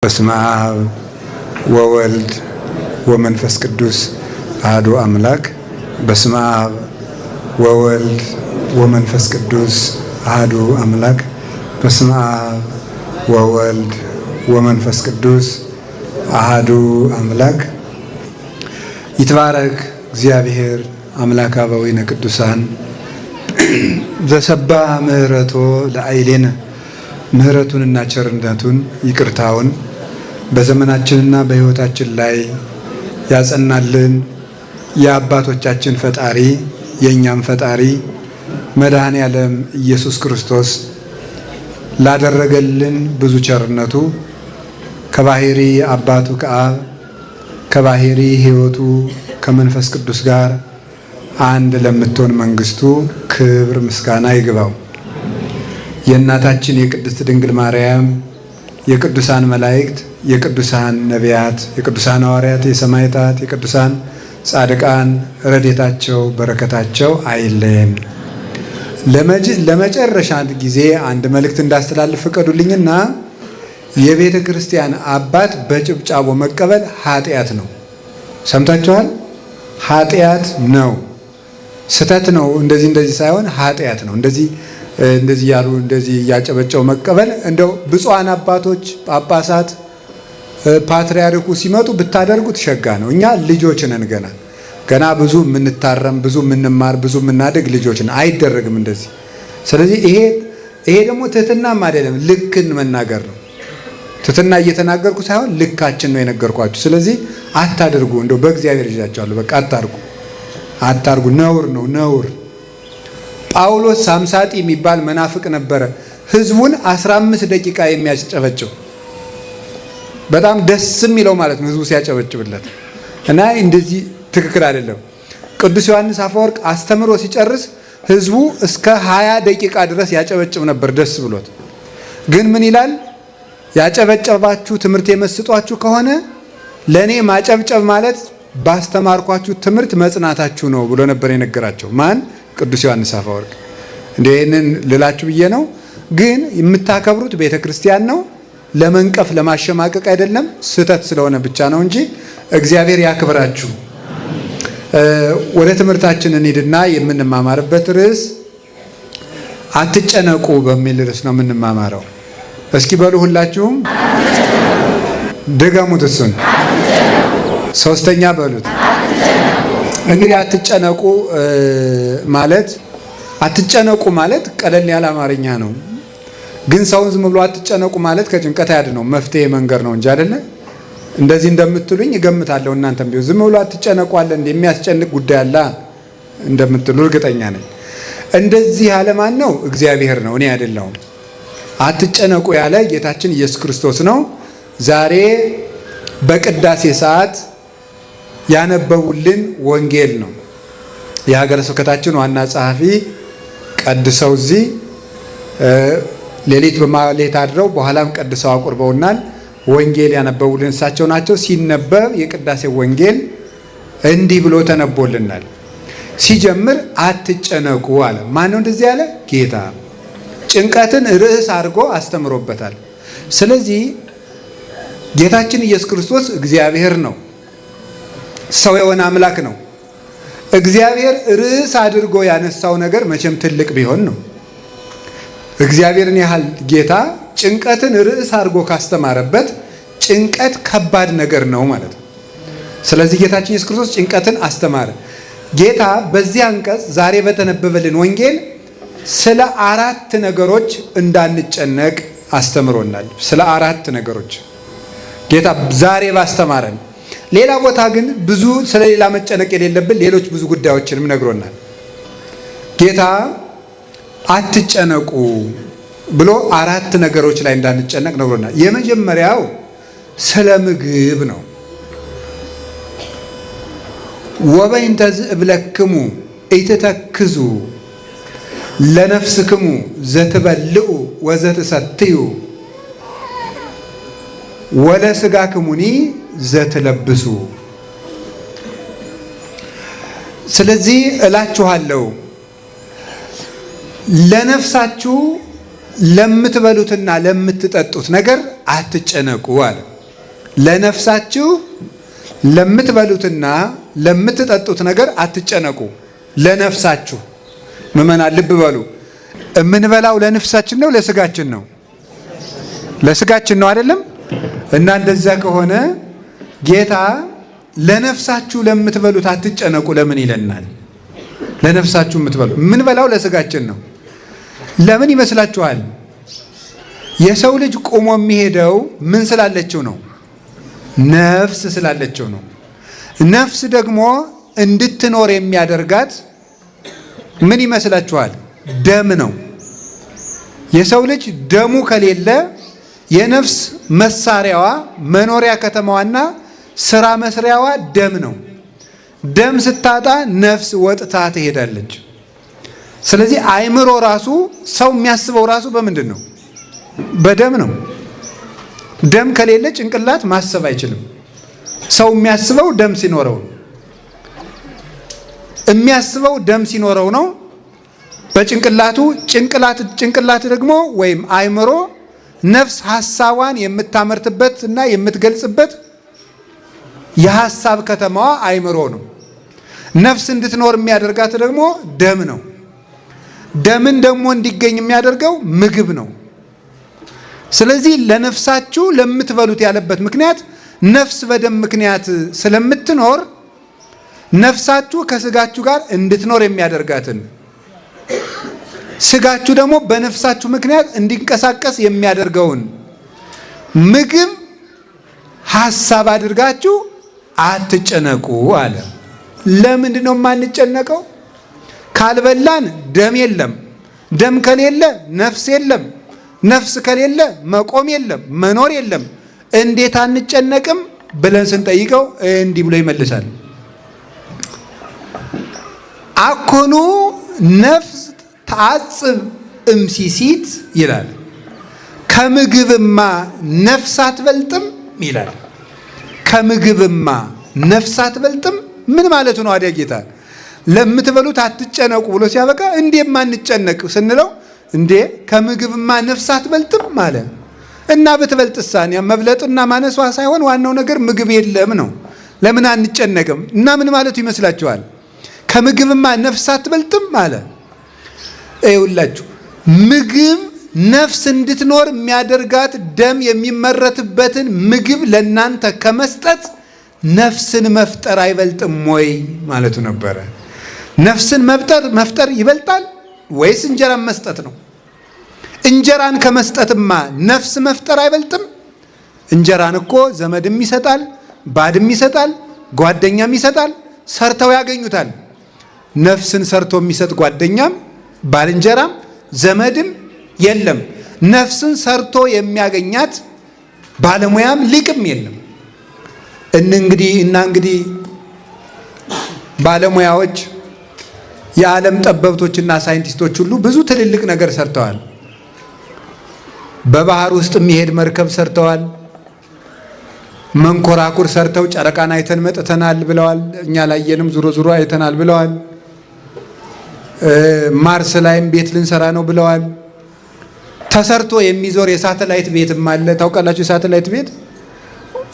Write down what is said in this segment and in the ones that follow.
በስመ አብ ወወልድ ወመንፈስ ቅዱስ አሐዱ አምላክ። በስመ አብ ወወልድ ወመንፈስ ቅዱስ አሐዱ አምላክ። በስመ አብ ወወልድ ወመንፈስ ቅዱስ አሐዱ አምላክ። ይትባረክ እግዚአብሔር አምላከ አበዊነ ቅዱሳን ዘሰባ ምህረቶ ለአይሌነ ምህረቱንና ቸርነቱን ይቅርታውን በዘመናችንና በሕይወታችን ላይ ያጸናልን የአባቶቻችን ፈጣሪ የእኛም ፈጣሪ መድኃኔ ዓለም ኢየሱስ ክርስቶስ ላደረገልን ብዙ ቸርነቱ ከባሕሪ አባቱ ከአብ ከባሕሪ ሕይወቱ ከመንፈስ ቅዱስ ጋር አንድ ለምትሆን መንግስቱ ክብር ምስጋና ይግባው። የእናታችን የቅድስት ድንግል ማርያም የቅዱሳን መላእክት የቅዱሳን ነቢያት የቅዱሳን ሐዋርያት የሰማዕታት የቅዱሳን ጻድቃን ረድኤታቸው በረከታቸው አይለየን። ለመጨረሻ ጊዜ አንድ መልእክት እንዳስተላልፍ ፍቀዱልኝና የቤተ ክርስቲያን አባት በጭብጫቦ መቀበል ኃጢአት ነው። ሰምታችኋል? ኃጢአት ነው፣ ስተት ነው። እንደዚህ ሳይሆን ኃጢአት ነው። እንደዚህ ያሉ እንደዚህ እያጨበጨው መቀበል እንደው ብፁዓን አባቶች ጳጳሳት ፓትርያርኩ ሲመጡ ብታደርጉት ሸጋ ነው። እኛ ልጆች ነን፣ ገና ብዙ የምንታረም ብዙ የምንማር ብዙ የምናደግ ልጆች ነን። አይደረግም እንደዚህ። ስለዚህ ይሄ ደግሞ ትህትናም አይደለም፣ ልክን መናገር ነው። ትህትና እየተናገርኩ ሳይሆን ልካችን ነው የነገርኳችሁ። ስለዚህ አታድርጉ። እንደው በእግዚአብሔር ይዣቸዋለሁ። በቃ አታርጉ። ነውር ነው፣ ነውር። ጳውሎስ ሳምሳጢ የሚባል መናፍቅ ነበረ። ህዝቡን 15 ደቂቃ የሚያጨበጭብ በጣም ደስ የሚለው ማለት ነው፣ ህዝቡ ሲያጨበጭብለት። እና እንደዚህ ትክክል አይደለም። ቅዱስ ዮሐንስ አፈወርቅ አስተምሮ ሲጨርስ ህዝቡ እስከ 20 ደቂቃ ድረስ ያጨበጭብ ነበር ደስ ብሎት። ግን ምን ይላል? ያጨበጨባችሁ ትምህርት የመስጧችሁ ከሆነ ለእኔ ማጨብጨብ ማለት ባስተማርኳችሁ ትምህርት መጽናታችሁ ነው ብሎ ነበር የነገራቸው። ማን? ቅዱስ ዮሐንስ አፈወርቅ። ይህንን ልላችሁ ብዬ ነው። ግን የምታከብሩት ቤተ ክርስቲያን ነው። ለመንቀፍ ለማሸማቀቅ አይደለም፣ ስህተት ስለሆነ ብቻ ነው እንጂ እግዚአብሔር ያክብራችሁ። ወደ ትምህርታችን እንሂድና የምንማማርበት ርዕስ አትጨነቁ በሚል ርዕስ ነው የምንማማረው። እስኪ በሉ ሁላችሁም ድገሙት። እሱን ሶስተኛ በሉት። እንግዲህ አትጨነቁ ማለት ቀለል ያለ አማርኛ ነው። ግን ሰውን ዝም ብሎ አትጨነቁ ማለት ከጭንቀት አያድነው፣ መፍትሄ መንገድ ነው እንጂ አይደለ? እንደዚህ እንደምትሉኝ እገምታለሁ። እናንተም ቢሆን ዝም ብሎ አትጨነቁ አለ እንደ የሚያስጨንቅ ጉዳይ አለ እንደምትሉ እርግጠኛ ነኝ። እንደዚህ ያለ ማን ነው? እግዚአብሔር ነው፣ እኔ አይደለሁም። አትጨነቁ ያለ ጌታችን ኢየሱስ ክርስቶስ ነው። ዛሬ በቅዳሴ ሰዓት ያነበቡልን ወንጌል ነው። የሀገረ ስብከታችን ዋና ጸሐፊ ቀድሰው እዚህ ሌሊት በማሌት አድረው በኋላም ቀድሰው አቁርበውናል። ወንጌል ያነበቡልን እሳቸው ናቸው። ሲነበብ የቅዳሴ ወንጌል እንዲህ ብሎ ተነቦልናል። ሲጀምር አትጨነቁ አለ። ማን ነው እንደዚህ ያለ? ጌታ። ጭንቀትን ርዕስ አድርጎ አስተምሮበታል። ስለዚህ ጌታችን ኢየሱስ ክርስቶስ እግዚአብሔር ነው፣ ሰው የሆነ አምላክ ነው። እግዚአብሔር ርዕስ አድርጎ ያነሳው ነገር መቼም ትልቅ ቢሆን ነው። እግዚአብሔርን ያህል ጌታ ጭንቀትን ርዕስ አድርጎ ካስተማረበት ጭንቀት ከባድ ነገር ነው ማለት ነው። ስለዚህ ጌታችን ኢየሱስ ክርስቶስ ጭንቀትን አስተማረ። ጌታ በዚህ አንቀጽ ዛሬ በተነበበልን ወንጌል ስለ 4 ነገሮች እንዳንጨነቅ አስተምሮናል። ስለ 4 ነገሮች ጌታ ዛሬ ባስተማረን። ሌላ ቦታ ግን ብዙ ስለሌላ መጨነቅ የሌለብን ሌሎች ብዙ ጉዳዮችንም ነግሮናል። ጌታ አትጨነቁ ብሎ 4 ነገሮች ላይ እንዳንጨነቅ ነግሮናል። የመጀመሪያው ስለ ምግብ ነው። ወበይንተ ዝእብለክሙ ኢትተክዙ ለነፍስክሙ ዘትበልዑ ወዘትሰትዩ ወለሥጋክሙኒ ዘትለብሱ። ስለዚህ እላችኋለሁ ለነፍሳችሁ ለምትበሉትና ለምትጠጡት ነገር አትጨነቁ አለ። ለነፍሳችሁ ለምትበሉትና ለምትጠጡት ነገር አትጨነቁ። ለነፍሳችሁ ምእመናን ልብ በሉ። የምንበላው ለነፍሳችን ነው ለስጋችን ነው? ለስጋችን ነው አይደለም? እና እንደዛ ከሆነ ጌታ ለነፍሳችሁ ለምትበሉት አትጨነቁ ለምን ይለናል? ለነፍሳችሁ የምትበሉ የምንበላው ለስጋችን ነው። ለምን ይመስላችኋል? የሰው ልጅ ቆሞ የሚሄደው ምን ስላለችው ነው? ነፍስ ስላለችው ነው። ነፍስ ደግሞ እንድትኖር የሚያደርጋት ምን ይመስላችኋል? ደም ነው። የሰው ልጅ ደሙ ከሌለ የነፍስ መሳሪያዋ መኖሪያ ከተማዋና ስራ መስሪያዋ ደም ነው። ደም ስታጣ ነፍስ ወጥታ ትሄዳለች። ስለዚህ አእምሮ ራሱ ሰው የሚያስበው ራሱ በምንድን ነው? በደም ነው። ደም ከሌለ ጭንቅላት ማሰብ አይችልም። ሰው የሚያስበው ደም ሲኖረው ነው። የሚያስበው ደም ሲኖረው ነው። በጭንቅላቱ ጭንቅላት ደግሞ ወይም አእምሮ ነፍስ ሐሳቧን የምታመርትበት እና የምትገልጽበት የሐሳብ ከተማዋ አእምሮ ነው። ነፍስ እንድትኖር የሚያደርጋት ደግሞ ደም ነው። ደምን ደግሞ እንዲገኝ የሚያደርገው ምግብ ነው። ስለዚህ ለነፍሳችሁ ለምትበሉት ያለበት ምክንያት ነፍስ በደም ምክንያት ስለምትኖር ነፍሳችሁ ከስጋችሁ ጋር እንድትኖር የሚያደርጋትን ስጋችሁ ደግሞ በነፍሳችሁ ምክንያት እንዲንቀሳቀስ የሚያደርገውን ምግብ ሐሳብ አድርጋችሁ አትጨነቁ አለ። ለምንድን ነው የማንጨነቀው? ካልበላን ደም የለም። ደም ከሌለ ነፍስ የለም። ነፍስ ከሌለ መቆም የለም፣ መኖር የለም። እንዴት አንጨነቅም ብለን ስንጠይቀው እንዲህ ብሎ ይመልሳል። አኮኑ ነፍስ ተዓጽብ እምሲሲት ይላል። ከምግብማ ነፍስ አትበልጥም ይላል። ከምግብማ ነፍስ አትበልጥም ምን ማለቱ ነው? አዲያ ጌታ ለምትበሉት አትጨነቁ ብሎ ሲያበቃ እንዴ ማንጨነቅ ስንለው እንዴ ከምግብማ ነፍስ አትበልጥም ማለት እና ብትበልጥሳን ያ መብለጥና ማነሷ ሳይሆን ዋናው ነገር ምግብ የለም ነው። ለምን አንጨነቅም? እና ምን ማለቱ ይመስላችኋል? ከምግብማ ነፍስ አትበልጥም ማለት ይኸውላችሁ ምግብ ነፍስ እንድትኖር የሚያደርጋት ደም የሚመረትበትን ምግብ ለናንተ ከመስጠት ነፍስን መፍጠር አይበልጥም ወይ ማለቱ ነበረ። ነፍስን መፍጠር ይበልጣል ወይስ እንጀራን መስጠት ነው? እንጀራን ከመስጠትማ ነፍስ መፍጠር አይበልጥም? እንጀራን እኮ ዘመድም ይሰጣል፣ ባድም ይሰጣል፣ ጓደኛም ይሰጣል፣ ሰርተው ያገኙታል። ነፍስን ሰርቶ የሚሰጥ ጓደኛም ባልንጀራም ዘመድም የለም። ነፍስን ሰርቶ የሚያገኛት ባለሙያም ሊቅም የለም። እንግዲህ ባለሙያዎች የዓለም ጠበብቶችና ሳይንቲስቶች ሁሉ ብዙ ትልልቅ ነገር ሰርተዋል። በባህር ውስጥ የሚሄድ መርከብ ሰርተዋል። መንኮራኩር ሰርተው ጨረቃን አይተን መጥተናል ብለዋል። እኛ ላየንም ዙሮ አይተናል ብለዋል። ማርስ ላይም ቤት ልንሰራ ነው ብለዋል። ተሰርቶ የሚዞር የሳተላይት ቤትም አለ። ታውቃላችሁ? የሳተላይት ቤት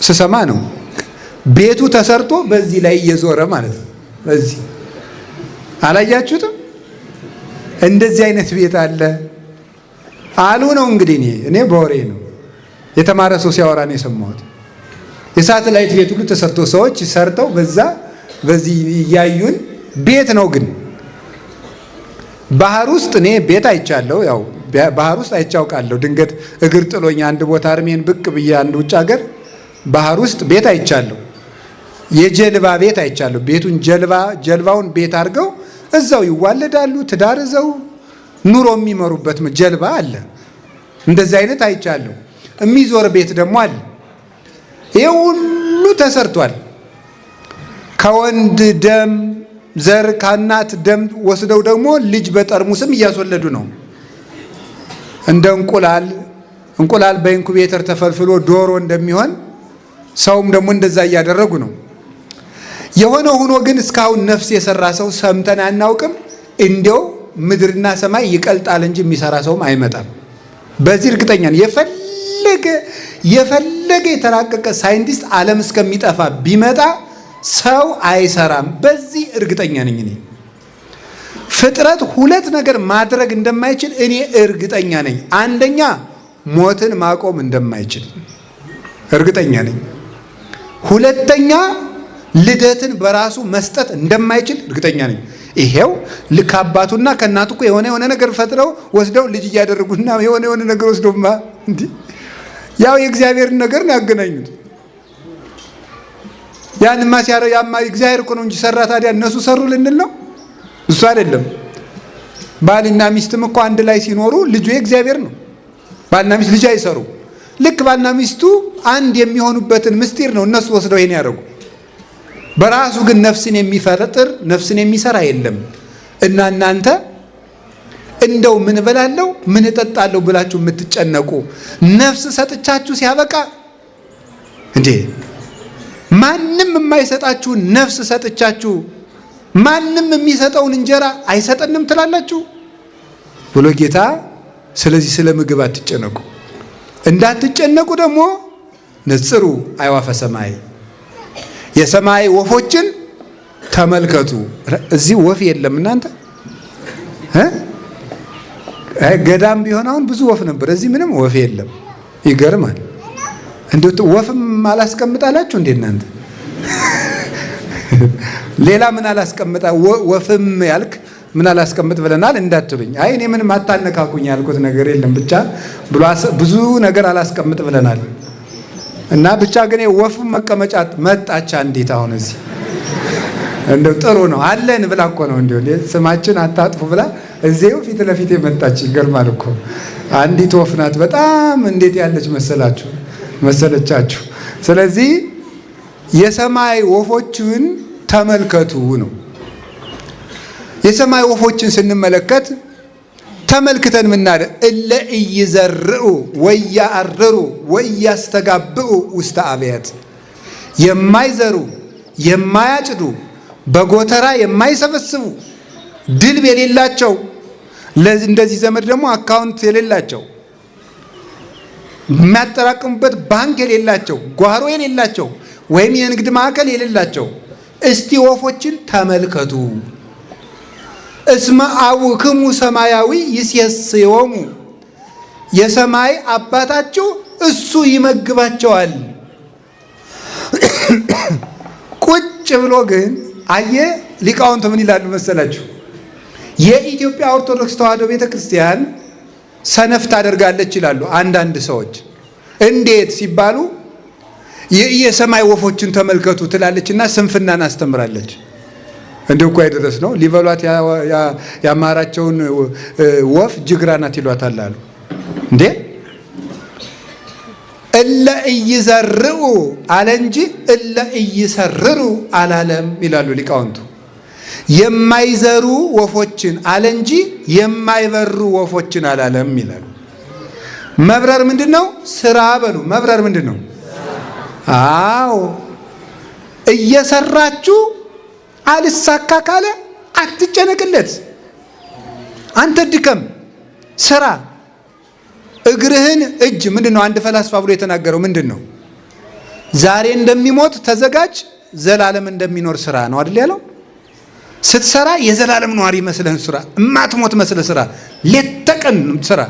ስሰማ ነው ቤቱ ተሰርቶ በዚህ ላይ እየዞረ ማለት ነው። በዚህ አላያችሁትም? እንደዚህ አይነት ቤት አለ አሉ ነው እንግዲህ። እኔ በወሬ ነው የተማረ ሰው ሲያወራ ነው የሰማሁት። የሳተላይት ቤት ሁሉ ተሰርቶ ሰዎች ሰርተው በዚህ እያዩን ቤት ነው። ግን ባህር ውስጥ እኔ ቤት አይቻለሁ። ያው ባህር ውስጥ አይቻውቃለሁ። ድንገት እግር ጥሎኝ አንድ ቦታ አርሜን ብቅ ብዬ አንድ ውጭ ሀገር ባህር ውስጥ ቤት አይቻለሁ። የጀልባ ቤት አይቻለሁ። ቤቱን ጀልባውን ቤት አድርገው እዛው ይዋለዳሉ። ትዳር እዛው ኑሮ የሚመሩበት ጀልባ አለ። እንደዚህ አይነት አይቻለሁ። የሚዞር ቤት ደግሞ አለ። ይሄ ሁሉ ተሰርቷል። ከወንድ ደም ዘር ከእናት ደም ወስደው ደግሞ ልጅ በጠርሙስም እያስወለዱ ነው። እንደ እንቁላል በኢንኩቤተር ተፈልፍሎ ዶሮ እንደሚሆን ሰውም ደግሞ እንደዛ እያደረጉ ነው። የሆነ ሆኖ ግን እስካሁን ነፍስ የሰራ ሰው ሰምተን አናውቅም። እንዲያው ምድርና ሰማይ ይቀልጣል እንጂ የሚሰራ ሰውም አይመጣም። በዚህ እርግጠኛ ነኝ። የፈለገ የፈለገ የተራቀቀ ሳይንቲስት ዓለም እስከሚጠፋ ቢመጣ ሰው አይሰራም። በዚህ እርግጠኛ ነኝ እኔ። ፍጥረት ሁለት ነገር ማድረግ እንደማይችል እኔ እርግጠኛ ነኝ። አንደኛ ሞትን ማቆም እንደማይችል እርግጠኛ ነኝ። ሁለተኛ ልደትን በራሱ መስጠት እንደማይችል እርግጠኛ ነኝ። ይሄው ልክ አባቱና ከእናቱ እኮ የሆነ ነገር ፈጥረው ወስደው ልጅ እያደረጉና የሆነ ነገር ወስደውማ እንዴ ያው የእግዚአብሔርን ነገር ነው ያገናኙት። ያንማ ሲያረው ያማ እግዚአብሔር እኮ ነው እንጂ ሰራ። ታዲያ እነሱ ሰሩ ልንል ነው? እሱ አይደለም። ባልና ሚስትም እኮ አንድ ላይ ሲኖሩ ልጁ የእግዚአብሔር ነው። ባልና ሚስት ልጅ አይሰሩ። ልክ ባልና ሚስቱ አንድ የሚሆኑበትን ምስጢር ነው እነሱ ወስደው ይሄን ያደርጉ። በራሱ ግን ነፍስን የሚፈጥር ነፍስን የሚሰራ የለም። እና እናንተ እንደው ምን እበላለሁ ምን እጠጣለሁ ብላችሁ የምትጨነቁ ነፍስ ሰጥቻችሁ ሲያበቃ እንዴ ማንም የማይሰጣችሁ ነፍስ ሰጥቻችሁ ማንም የሚሰጠውን እንጀራ አይሰጠንም ትላላችሁ ብሎ ጌታ። ስለዚህ ስለ ምግብ አትጨነቁ። እንዳትጨነቁ ደግሞ ንጽሩ አዕዋፈ ሰማይ፣ የሰማይ ወፎችን ተመልከቱ። እዚህ ወፍ የለም እናንተ ገዳም ቢሆን አሁን ብዙ ወፍ ነበር። እዚህ ምንም ወፍ የለም። ይገርማል። እንደው ወፍም አላስቀምጣላችሁ እንዴ እናንተ? ሌላ ምን አላስቀምጣ ወፍም ያልክ ምን አላስቀምጥ ብለናል እንዳትሉኝ። አይ እኔ ምንም አታነካኩኝ ያልኩት ነገር የለም ብቻ ብሎ ብዙ ነገር አላስቀምጥ ብለናል። እና ብቻ ግን ወፍ መቀመጫ መጣች አንዲት። አሁን እዚህ እንደው ጥሩ ነው አለን ብላ እኮ ነው እንደው ስማችን አታጥፉ ብላ እዚሁ ፊት ለፊት መጣች። ይገርማል እኮ አንዲት ወፍ ናት። በጣም እንዴት ያለች መሰለቻችሁ። ስለዚህ የሰማይ ወፎችን ተመልከቱ ነው። የሰማይ ወፎችን ስንመለከት ተመልክተን ምናደ እለ ኢይዘርኡ ወያአርሩ ወያስተጋብኡ ውስተ አብያት፣ የማይዘሩ የማያጭዱ በጎተራ የማይሰበስቡ ድልብ የሌላቸው እንደዚህ ዘመድ ደግሞ አካውንት የሌላቸው የሚያጠራቅሙበት ባንክ የሌላቸው ጓሮ የሌላቸው ወይም የንግድ ማዕከል የሌላቸው እስቲ ወፎችን ተመልከቱ። እስመ አቡክሙ ሰማያዊ ይሴስዮሙ፣ የሰማይ አባታችሁ እሱ ይመግባቸዋል። ቁጭ ብሎ ግን አየ ሊቃውንቱ ምን ይላሉ መሰላችሁ? የኢትዮጵያ ኦርቶዶክስ ተዋሕዶ ቤተክርስቲያን ሰነፍ ታደርጋለች ይላሉ አንዳንድ ሰዎች። እንዴት ሲባሉ የሰማይ ወፎችን ተመልከቱ ትላለችና ስንፍናን አስተምራለች። እንደው እኮ አይደረስ ነው ሊበሏት ያማራቸውን ወፍ ጅግራ ናት ይሏታል አሉ። እንዴ እለ ኢይዘርኡ አለ እንጂ እለ ኢይሰርሩ አላለም ይላሉ ሊቃውንቱ። የማይዘሩ ወፎችን አለ እንጂ የማይበሩ ወፎችን አላለም ይላሉ። መብረር ምንድን ነው? ስራ በሉ። መብረር ምንድን ነው? አዎ እየሰራችሁ አልሳካ ካለ አትጨነቅለት። አንተ ድከም፣ ስራ። እግርህን እጅ ምንድን ነው? አንድ ፈላስፋ ብሎ የተናገረው ምንድን ነው? ዛሬ እንደሚሞት ተዘጋጅ፣ ዘላለም እንደሚኖር ስራ ነው አይደል ያለው? ስትሰራ የዘላለም ነዋሪ መስለህ ስራ፣ እማትሞት መስለህ ስራ፣ ሌት ተቀን ስራ።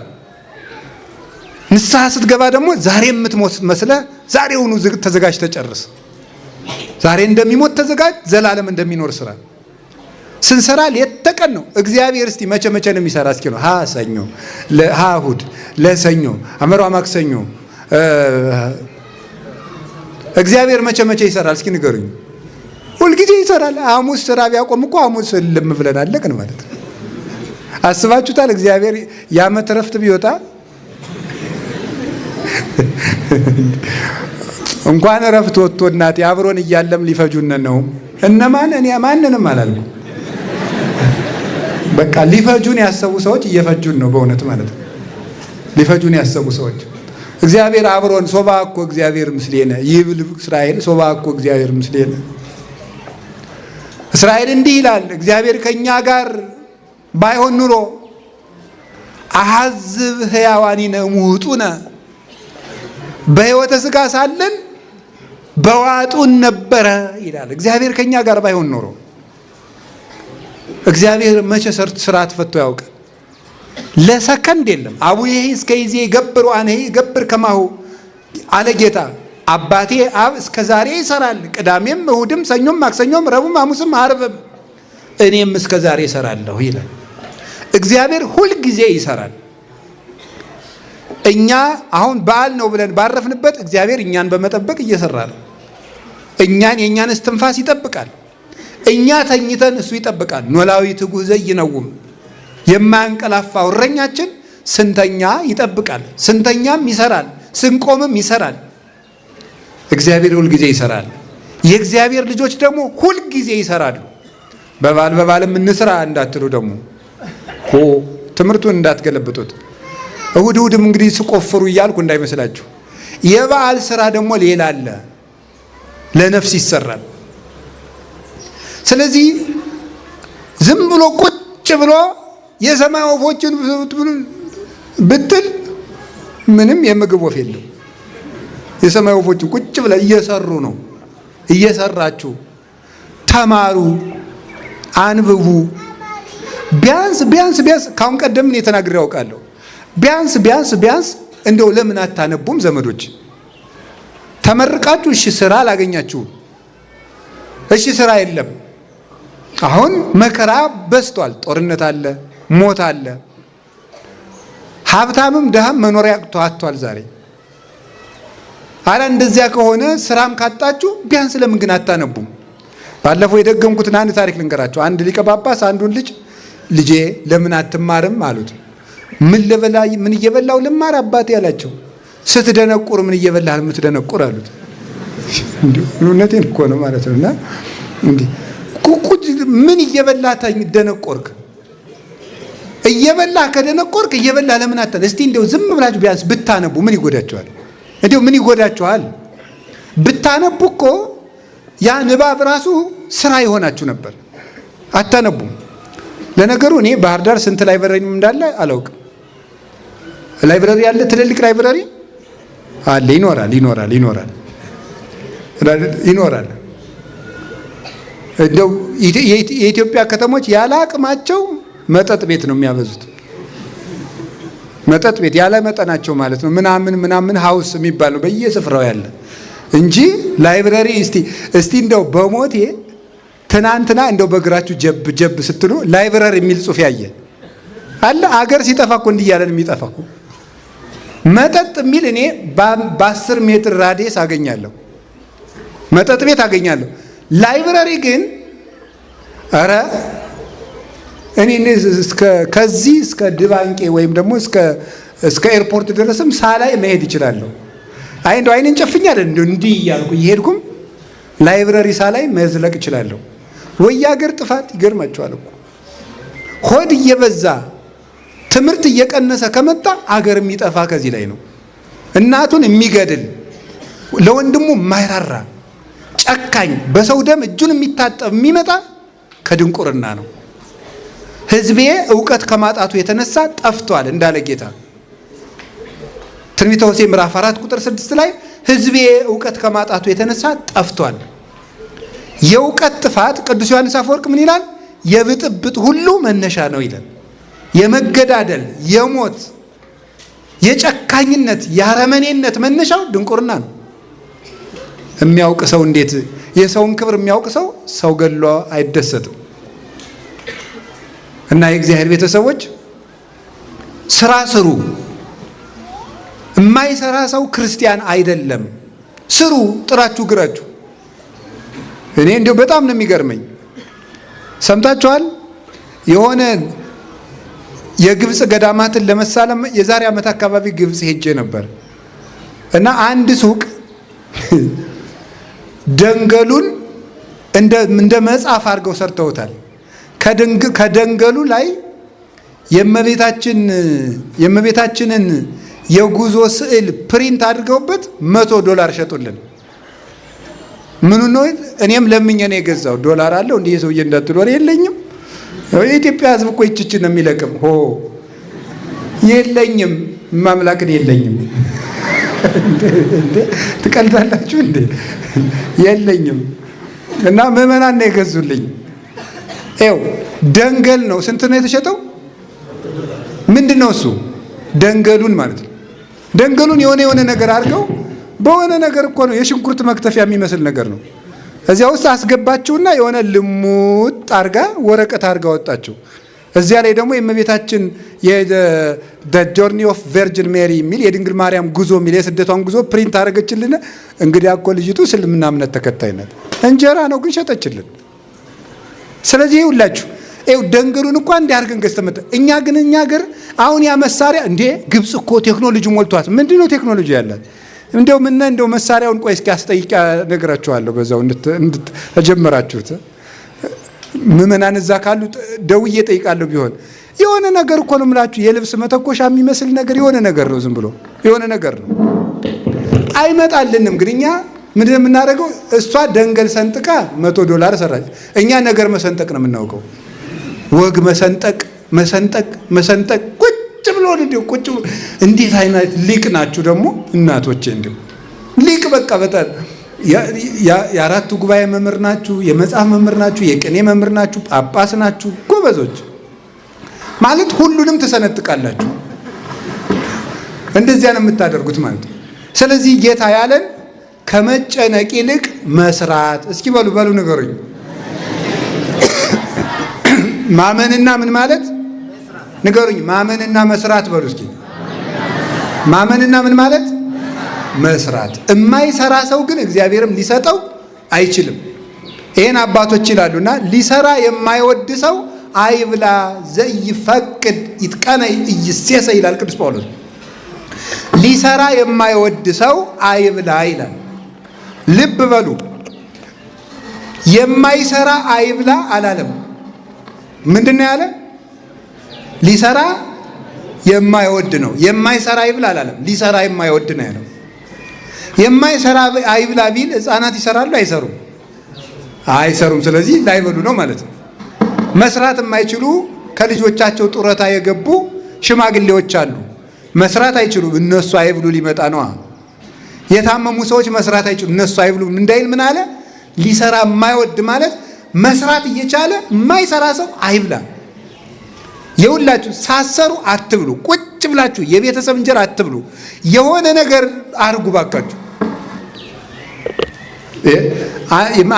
ንስሐ ስትገባ ደግሞ ዛሬ የምትሞት መስለህ ዛሬውኑ ተዘጋጅ፣ ተጨርስ። ዛሬ እንደሚሞት ተዘጋጅ፣ ዘላለም እንደሚኖር ስራ። ስንሰራ ሌት ተቀን ነው። እግዚአብሔር እስቲ መቼ ነው የሚሰራ? እስኪ ነው ሰኞ፣ እሑድ፣ ለሰኞ፣ አመሯ ማክሰኞ። እግዚአብሔር መቼ ይሰራል? እስኪ ንገሩኝ። ሁልጊዜ ይሰራል። ሐሙስ ስራ ቢያቆም እኮ ሐሙስ ልም ብለን አለቅን ማለት ነው። አስባችሁታል? እግዚአብሔር የዓመት እረፍት ቢወጣ እንኳን እረፍት ወጥቶ እናቴ አብሮን እያለም ሊፈጁን ነው። እነማን? እኔ ማንንም አላልኩም። በቃ ሊፈጁን ያሰቡ ሰዎች እየፈጁን ነው በእውነት ማለት ነው። ሊፈጁን ያሰቡ ሰዎች እግዚአብሔር አብሮን ሶባ እኮ እግዚአብሔር ምስሌነ ይብል እስራኤል ሶባ እኮ እግዚአብሔር ምስሌነ። እስራኤል እንዲህ ይላል፣ እግዚአብሔር ከኛ ጋር ባይሆን ኑሮ አሐዝብ ሕያዋኒነ እሙጡነ በሕይወተ ሥጋ ሳለን በዋጡን ነበረ ይላል። እግዚአብሔር ከኛ ጋር ባይሆን ኖሮ እግዚአብሔር መቼ ስርዓት ፈቶ ያውቅ? ለሰከንድ የለም። አቡዬ እስከ ይዜ ገብር ዋኔ ገብር ከማሁ አለ ጌታ። አባቴ አብ እስከ ዛሬ ይሰራል፣ ቅዳሜም እሁድም ሰኞም ማክሰኞም ረቡዕም ሐሙስም ዓርብም እኔም እስከ ዛሬ ይሰራለሁ ይላል። እግዚአብሔር ሁል ጊዜ ይሰራል። እኛ አሁን በዓል ነው ብለን ባረፍንበት እግዚአብሔር እኛን በመጠበቅ እየሰራ ነው። የእኛን እስትንፋስ ይጠብቃል። እኛ ተኝተን እሱ ይጠብቃል። ኖላዊ ትጉህ ዘይነውም የማያንቀላፋው እረኛችን ስንተኛ ይጠብቃል፣ ስንተኛም ይሰራል፣ ስንቆምም ይሰራል። እግዚአብሔር ሁል ጊዜ ይሰራል። የእግዚአብሔር ልጆች ደግሞ ሁል ጊዜ ይሰራሉ። በባልም እንስራ እንዳትሉ ደግሞ ትምህርቱን እንዳትገለብጡት። እሁድም እንግዲህ ስቆፍሩ እያልኩ እንዳይመስላችሁ። የበዓል ስራ ደግሞ ሌላ አለ፣ ለነፍስ ይሰራል። ስለዚህ ዝም ብሎ ቁጭ ብሎ የሰማይ ወፎችን ብትል ምንም የምግብ ወፍ የለም። የሰማይ ወፎችን ቁጭ ብለ እየሰሩ ነው። እየሰራችሁ ተማሩ፣ አንብቡ። ቢያንስ ካሁን ቀደም እኔ ተናግሬ ያውቃለሁ። ቢያንስ እንደው ለምን አታነቡም ዘመዶች? ተመርቃችሁ እሺ ስራ አላገኛችሁም፣ እሺ ስራ የለም። አሁን መከራ በዝቷል። ጦርነት አለ፣ ሞት አለ። ሀብታምም ድሃም መኖሪያ አጥቷል ዛሬ። አረ እንደዚያ ከሆነ ስራም ካጣችሁ ቢያንስ ለምን ግን አታነቡም? ባለፈው የደገምኩትን አንድ ታሪክ ልንገራችሁ። አንድ ሊቀ ጳጳስ አንዱን ልጄ ለምን አትማርም አሉት። ምን እየበላው ልማር አባቴ አላቸው። ስትደነቁር ምን እየበላህ የምትደነቁር አሉት። እውነቴን እኮ ነው ማለት ነውና እንዲህ ምን እየበላህ ደነቆርክ? እየበላህ ከደነቆርክ እየበላህ ለምን አታነ? እስቲ እንደው ዝም ብላችሁ ቢያንስ ብታነቡ ምን ይጎዳችኋል? እንደው ምን ይጎዳችኋል? ብታነቡ እኮ ያ ንባብ ራሱ ስራ ይሆናችሁ ነበር። አታነቡም። ለነገሩ እኔ ባህር ዳር ስንት ላይብረሪ እንዳለ አላውቅም። ላይብረሪ ያለ ትልልቅ ላይብረሪ አለ። ይኖራል። እንደው የኢትዮጵያ ከተሞች ያለ አቅማቸው መጠጥ ቤት ነው የሚያበዙት። መጠጥ ቤት ያለ መጠናቸው ማለት ነው። ምናምን ሀውስ የሚባል ነው በየስፍራው ያለ እንጂ ላይብረሪ እስቲ እንደው በሞቴ ትናንትና እንደው በእግራችሁ ጀብ ስትሉ ላይብረሪ የሚል ጽሑፍ ያየ አለ? አገር ሲጠፋ እኮ እንዲህ እያለን የሚጠፋ እኮ መጠጥ የሚል እኔ በ10 ሜትር ራዲየስ አገኛለሁ፣ መጠጥ ቤት አገኛለሁ። ላይብረሪ ግን ኧረ እኔ ከዚህ እስከ ድባንቄ ወይም ደግሞ እስከ ኤርፖርት ድረስም ሳላይ መሄድ ይችላለሁ። አይ እንደው አይኔን ጨፍኛል እንዲህ እያልኩ እየሄድኩም ላይብረሪ ሳላይ መዝለቅ እችላለሁ። ወይ አገር ጥፋት ይገርማቸዋል እኮ ሆድ እየበዛ ትምህርት እየቀነሰ ከመጣ አገር የሚጠፋ ከዚህ ላይ ነው። እናቱን የሚገድል ለወንድሙ የማይራራ ጨካኝ፣ በሰው ደም እጁን የሚታጠብ የሚመጣ ከድንቁርና ነው። ሕዝቤ እውቀት ከማጣቱ የተነሳ ጠፍቷል እንዳለ ጌታ ትንቢተ ሆሴዕ ምዕራፍ 4 ቁጥር 6 ላይ ሕዝቤ እውቀት ከማጣቱ የተነሳ ጠፍቷል። የእውቀት ጥፋት ቅዱስ ዮሐንስ አፈወርቅ ምን ይላል? የብጥብጥ ሁሉ መነሻ ነው ይላል። የመገዳደል፣ የሞት፣ የጨካኝነት፣ የአረመኔነት መነሻው ድንቁርና ነው። የሚያውቅ ሰው እንዴት የሰውን ክብር የሚያውቅ ሰው ገድሎ አይደሰትም። እና የእግዚአብሔር ቤተሰቦች ስራ ስሩ። የማይሰራ ሰው ክርስቲያን አይደለም። ስሩ፣ ጥራችሁ ግራችሁ። እኔ እንዲያው በጣም ነው የሚገርመኝ። ሰምታችኋል? የሆነ የግብፅ ገዳማትን ለመሳለም የዛሬ ዓመት አካባቢ ግብፅ ሄጄ ነበር እና አንድ ሱቅ ደንገሉን እንደ መጽሐፍ አድርገው ሰርተውታል። ከደንገሉ ላይ የእመቤታችንን የጉዞ ስዕል ፕሪንት አድርገውበት $100 ሸጡልን። ምኑ ነው? እኔም ለምኜ ነው የገዛው። ዶላር አለው እንዲህ ሰውዬ እንዳትሉ የለኝም። የኢትዮጵያ ሕዝብ እኮ ይችችን ነው የሚለቅም። የለኝም ማምላክን የለኝም እንዴ ትቀልዳላችሁ እንዴ? የለኝም። እና ምዕመናን ነው የገዙልኝ። ይኸው ደንገል ነው። ስንት ነው የተሸጠው? ምንድን ነው እሱ? ደንገሉን ማለት ነው። ደንገሉን የሆነ ነገር አድርገው በሆነ ነገር እኮ ነው፣ የሽንኩርት መክተፊያ የሚመስል ነገር ነው። እዚያ ውስጥ አስገባችሁና የሆነ ልሙጥ አርጋ ወረቀት አርጋ ወጣችሁ። እዚያ ላይ ደግሞ የእመቤታችን ጆርኒ ኦፍ ቨርጅን ሜሪ የሚል የድንግል ማርያም ጉዞ የሚል የስደቷን ጉዞ ፕሪንት አደረገችልን። እንግዲህ እኮ ልጅቱ እስልምና እምነት ተከታይ ናት። እንጀራ ነው ግን ሸጠችልን። ስለዚህ ይኸውላችሁ ደንገሉን እኮ እንዲህ አድርገን ገዝተመጣ። እኛ ሀገር አሁን ያ መሳሪያ እንዴ ግብጽ እኮ ቴክኖሎጂ ሞልቷት። ምንድነው ቴክኖሎጂ ያላት? እንደው መሳሪያውን ቆይ እስኪ አስጠይቃ ነገራችኋለሁ። በዛው እንድትጀምራችሁት ምዕመናን እዛ ካሉ ደውዬ ጠይቃለሁ። ቢሆን የሆነ ነገር እኮ ነው የምላችሁ፣ የልብስ መተኮሻ የሚመስል ነገር የሆነ ነገር ነው። ዝም ብሎ የሆነ ነገር ነው፣ አይመጣልንም። ግን እኛ ምንድነው የምናደርገው? እሷ ደንገል ሰንጥቃ $100 ሰራች። እኛ ነገር መሰንጠቅ ነው የምናውቀው። ወግ መሰንጠቅ ቁጭ ብሎ እንዴት አይነት ሊቅ ናችሁ ደግሞ እናቶቼ! እንዴ ሊቅ በቃ በጣም የአራቱ ጉባኤ መምህር ናችሁ፣ የመጽሐፍ መምህር ናችሁ፣ የቅኔ መምህር ናችሁ፣ ጳጳስ ናችሁ፣ ጎበዞች ማለት ሁሉንም ትሰነጥቃላችሁ። እንደዚያ ነው የምታደርጉት ማለት ነው። ስለዚህ ጌታ ያለን ከመጨነቅ ይልቅ መስራት። እስኪ በሉ ንገሩኝ። ማመንና ምን ማለት ንገሩኝ። ማመንና መስራት በሉ እስኪ። ማመንና ምን ማለት መስራት። የማይሰራ ሰው ግን እግዚአብሔርም ሊሰጠው አይችልም። ይሄን አባቶች ይላሉና ሊሰራ የማይወድ ሰው አይብላ ዘይፈቅድ ይትቀነይ ኢይሴሰ ይላል ቅዱስ ጳውሎስ። ሊሰራ የማይወድ ሰው አይብላ ይላል። ልብ በሉ፣ የማይሰራ አይብላ አላለም። ምንድነው ያለ? ሊሰራ የማይወድ ነው። የማይሰራ አይብላ አላለም። ሊሰራ የማይወድ ነው ያለው። የማይሰራ አይብላ ቢል ሕፃናት ይሰራሉ? አይሰሩም? አይሰሩም። ስለዚህ ላይበሉ ነው ማለት ነው። መስራት የማይችሉ ከልጆቻቸው ጡረታ የገቡ ሽማግሌዎች አሉ። መስራት አይችሉም። እነሱ አይብሉ ሊመጣ ነው። የታመሙ ሰዎች መስራት አይችሉም። እነሱ አይብሉ እንዳይል ምን አለ? ሊሰራ የማይወድ ማለት መስራት እየቻለ የማይሰራ ሰው አይብላ። የሁላችሁ ሳሰሩ አትብሉ። ቁጭ ብላችሁ የቤተሰብ እንጀራ አትብሉ። የሆነ ነገር አርጉ ባካችሁ።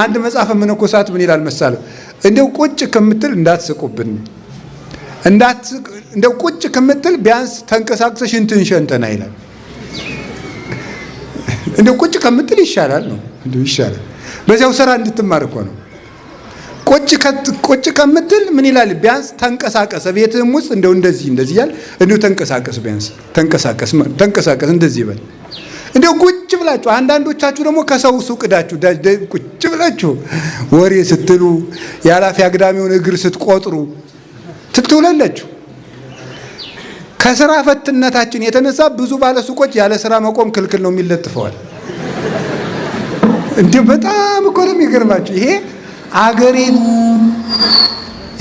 አንድ መጽሐፈ መነኮሳት ምን ይላል መሰለህ? እንደው ቁጭ ከምትል እንዳትስቁብን፣ እንደው ቁጭ ከምትል ቢያንስ ተንቀሳቅሰሽ እንትን ሸንተና ይላል። እንደው ቁጭ ከምትል ይሻላል ነው፣ እንደው ይሻላል። በዚያው ስራ እንድትማር እኮ ነው። ቁጭ ከምትል ምን ይላል? ቢያንስ ተንቀሳቀስ። ቤትህም ውስጥ እንደው እንደዚህ ያል እንደው ተንቀሳቀስ፣ ቢያንስ ተንቀሳቀስ እንደዚህ ይበል። እንደው ቁጭ ብላችሁ አንዳንዶቻችሁ ደግሞ ከሰው ሱቅ ዳችሁ ቁጭ ብላችሁ ወሬ ስትሉ ያላፊ አግዳሚውን እግር ስትቆጥሩ ትትውላላችሁ። ከስራ ፈትነታችን የተነሳ ብዙ ባለሱቆች ያለ ስራ መቆም ክልክል ነው የሚለጥፈዋል። እንዴ በጣም እኮ ነው የሚገርማችሁ። ይሄ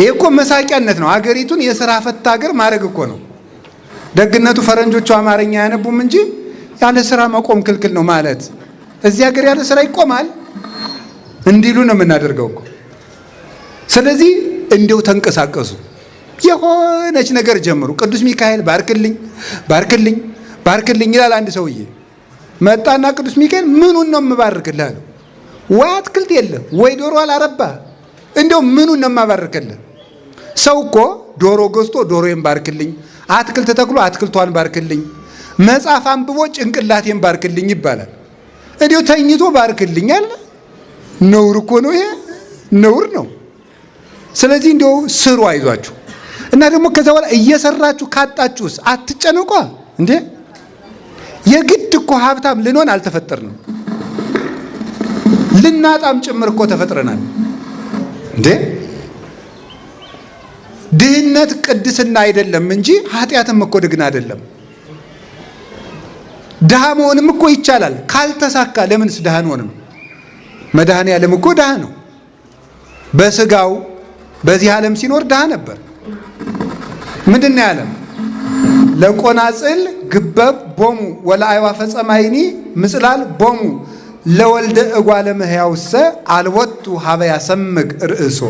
እኮ መሳቂያነት ነው። አገሪቱን የስራ ፈታ ሀገር ማድረግ እኮ ነው ደግነቱ። ፈረንጆቹ አማርኛ ያነቡም እንጂ ያለ ስራ መቆም ክልክል ነው ማለት እዚህ ሀገር ያለ ስራ ይቆማል እንዲሉ ነው የምናደርገው እኮ። ስለዚህ እንደው ተንቀሳቀሱ፣ የሆነች ነገር ጀምሩ። ቅዱስ ሚካኤል ባርክልኝ ይላል። አንድ ሰውዬ መጣና ቅዱስ ሚካኤል ምኑን ነው የምባርክልህ አለው። ወይ አትክልት የለም ወይ ዶሮ አላረባ፣ እንደው ምኑን ነው የማባርክልህ? ሰው እኮ ዶሮ ገዝቶ ዶሮዬን ባርክልኝ፣ አትክልት ተክሎ አትክልቷን ባርክልኝ፣ መጽሐፍ አንብቦ ጭንቅላቴን ባርክልኝ ይባላል። እንዲሁ ተኝቶ ባርክልኝ አለ። ነውር እኮ ነው ይሄ፣ ነውር ነው። ስለዚህ እንዲሁ ስሩ፣ አይዟችሁ። እና ደግሞ ከዛ በኋላ እየሰራችሁ ካጣችሁስ አትጨነቋ እንዴ። የግድ እኮ ሀብታም ልንሆን አልተፈጠርንም፣ ልናጣም ጭምር እኮ ተፈጥረናል እንዴ። ድህነት ቅድስና አይደለም እንጂ ኃጢአትም እኮ ድግና አይደለም። ድሃ መሆንም እኮ ይቻላል። ካልተሳካ ለምንስ ድሃ አንሆንም? መድኃኔዓለም እኮ ድሃ ነው። በስጋው በዚህ ዓለም ሲኖር ድሃ ነበር። ምንድነው ያለም? ለቆናጽል ግበብ ቦሙ ወለአዕዋፈ ሰማይኒ ምጽላል ቦሙ ለወልደ እጓለ እመሕያውሰ አልቦቱ ሀበ ያሰምግ ርእሶ።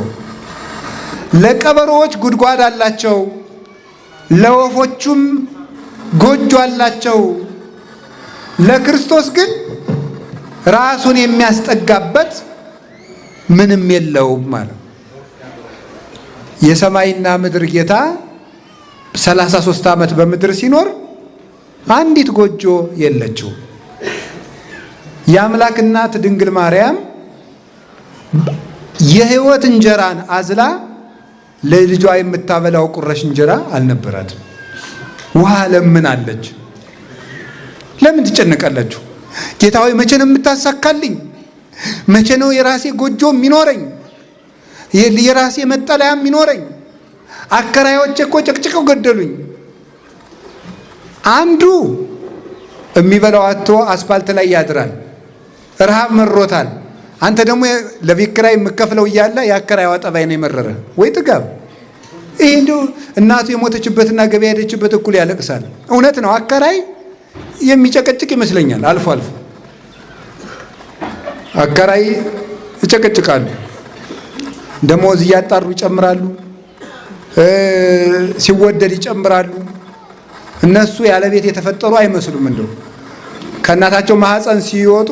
ለቀበሮዎች ጉድጓድ አላቸው፣ ለወፎቹም ጎጆ አላቸው። ለክርስቶስ ግን ራሱን የሚያስጠጋበት ምንም የለውም ማለት። የሰማይና ምድር ጌታ 33 ዓመት በምድር ሲኖር አንዲት ጎጆ የለችው። የአምላክ እናት ድንግል ማርያም የሕይወት እንጀራን አዝላ ለልጇ የምታበላው ቁረሽ እንጀራ አልነበራትም። ውሃ ለምናለች። ለምን ትጨነቃላችሁ? ጌታ ሆይ መቼ ነው የምታሳካልኝ? መቼ ነው የራሴ ጎጆ የሚኖረኝ? የራሴ መጠለያ የሚኖረኝ? አከራዮቼ እኮ ጨቅጭቀው ገደሉኝ። አንዱ የሚበላው አጥቶ አስፋልት ላይ ያድራል፣ ረሃብ መሮታል። አንተ ደግሞ ለቤት ኪራይ የምከፍለው እያለ የአከራይዋ ጠባይ ነው የመረረ ወይ ጥጋብ። ይሄ እንደው እናቱ የሞተችበትና ገበያ ሄደችበት እኩል ያለቅሳል። እውነት ነው። አከራይ የሚጨቀጭቅ ይመስለኛል። አልፎ አልፎ አከራይ ይጨቀጭቃሉ። ደሞዝ እያጣሩ ይጨምራሉ፣ ሲወደድ ይጨምራሉ። እነሱ ያለ ቤት የተፈጠሩ አይመስሉም። እንደው ከእናታቸው ማህፀን ሲወጡ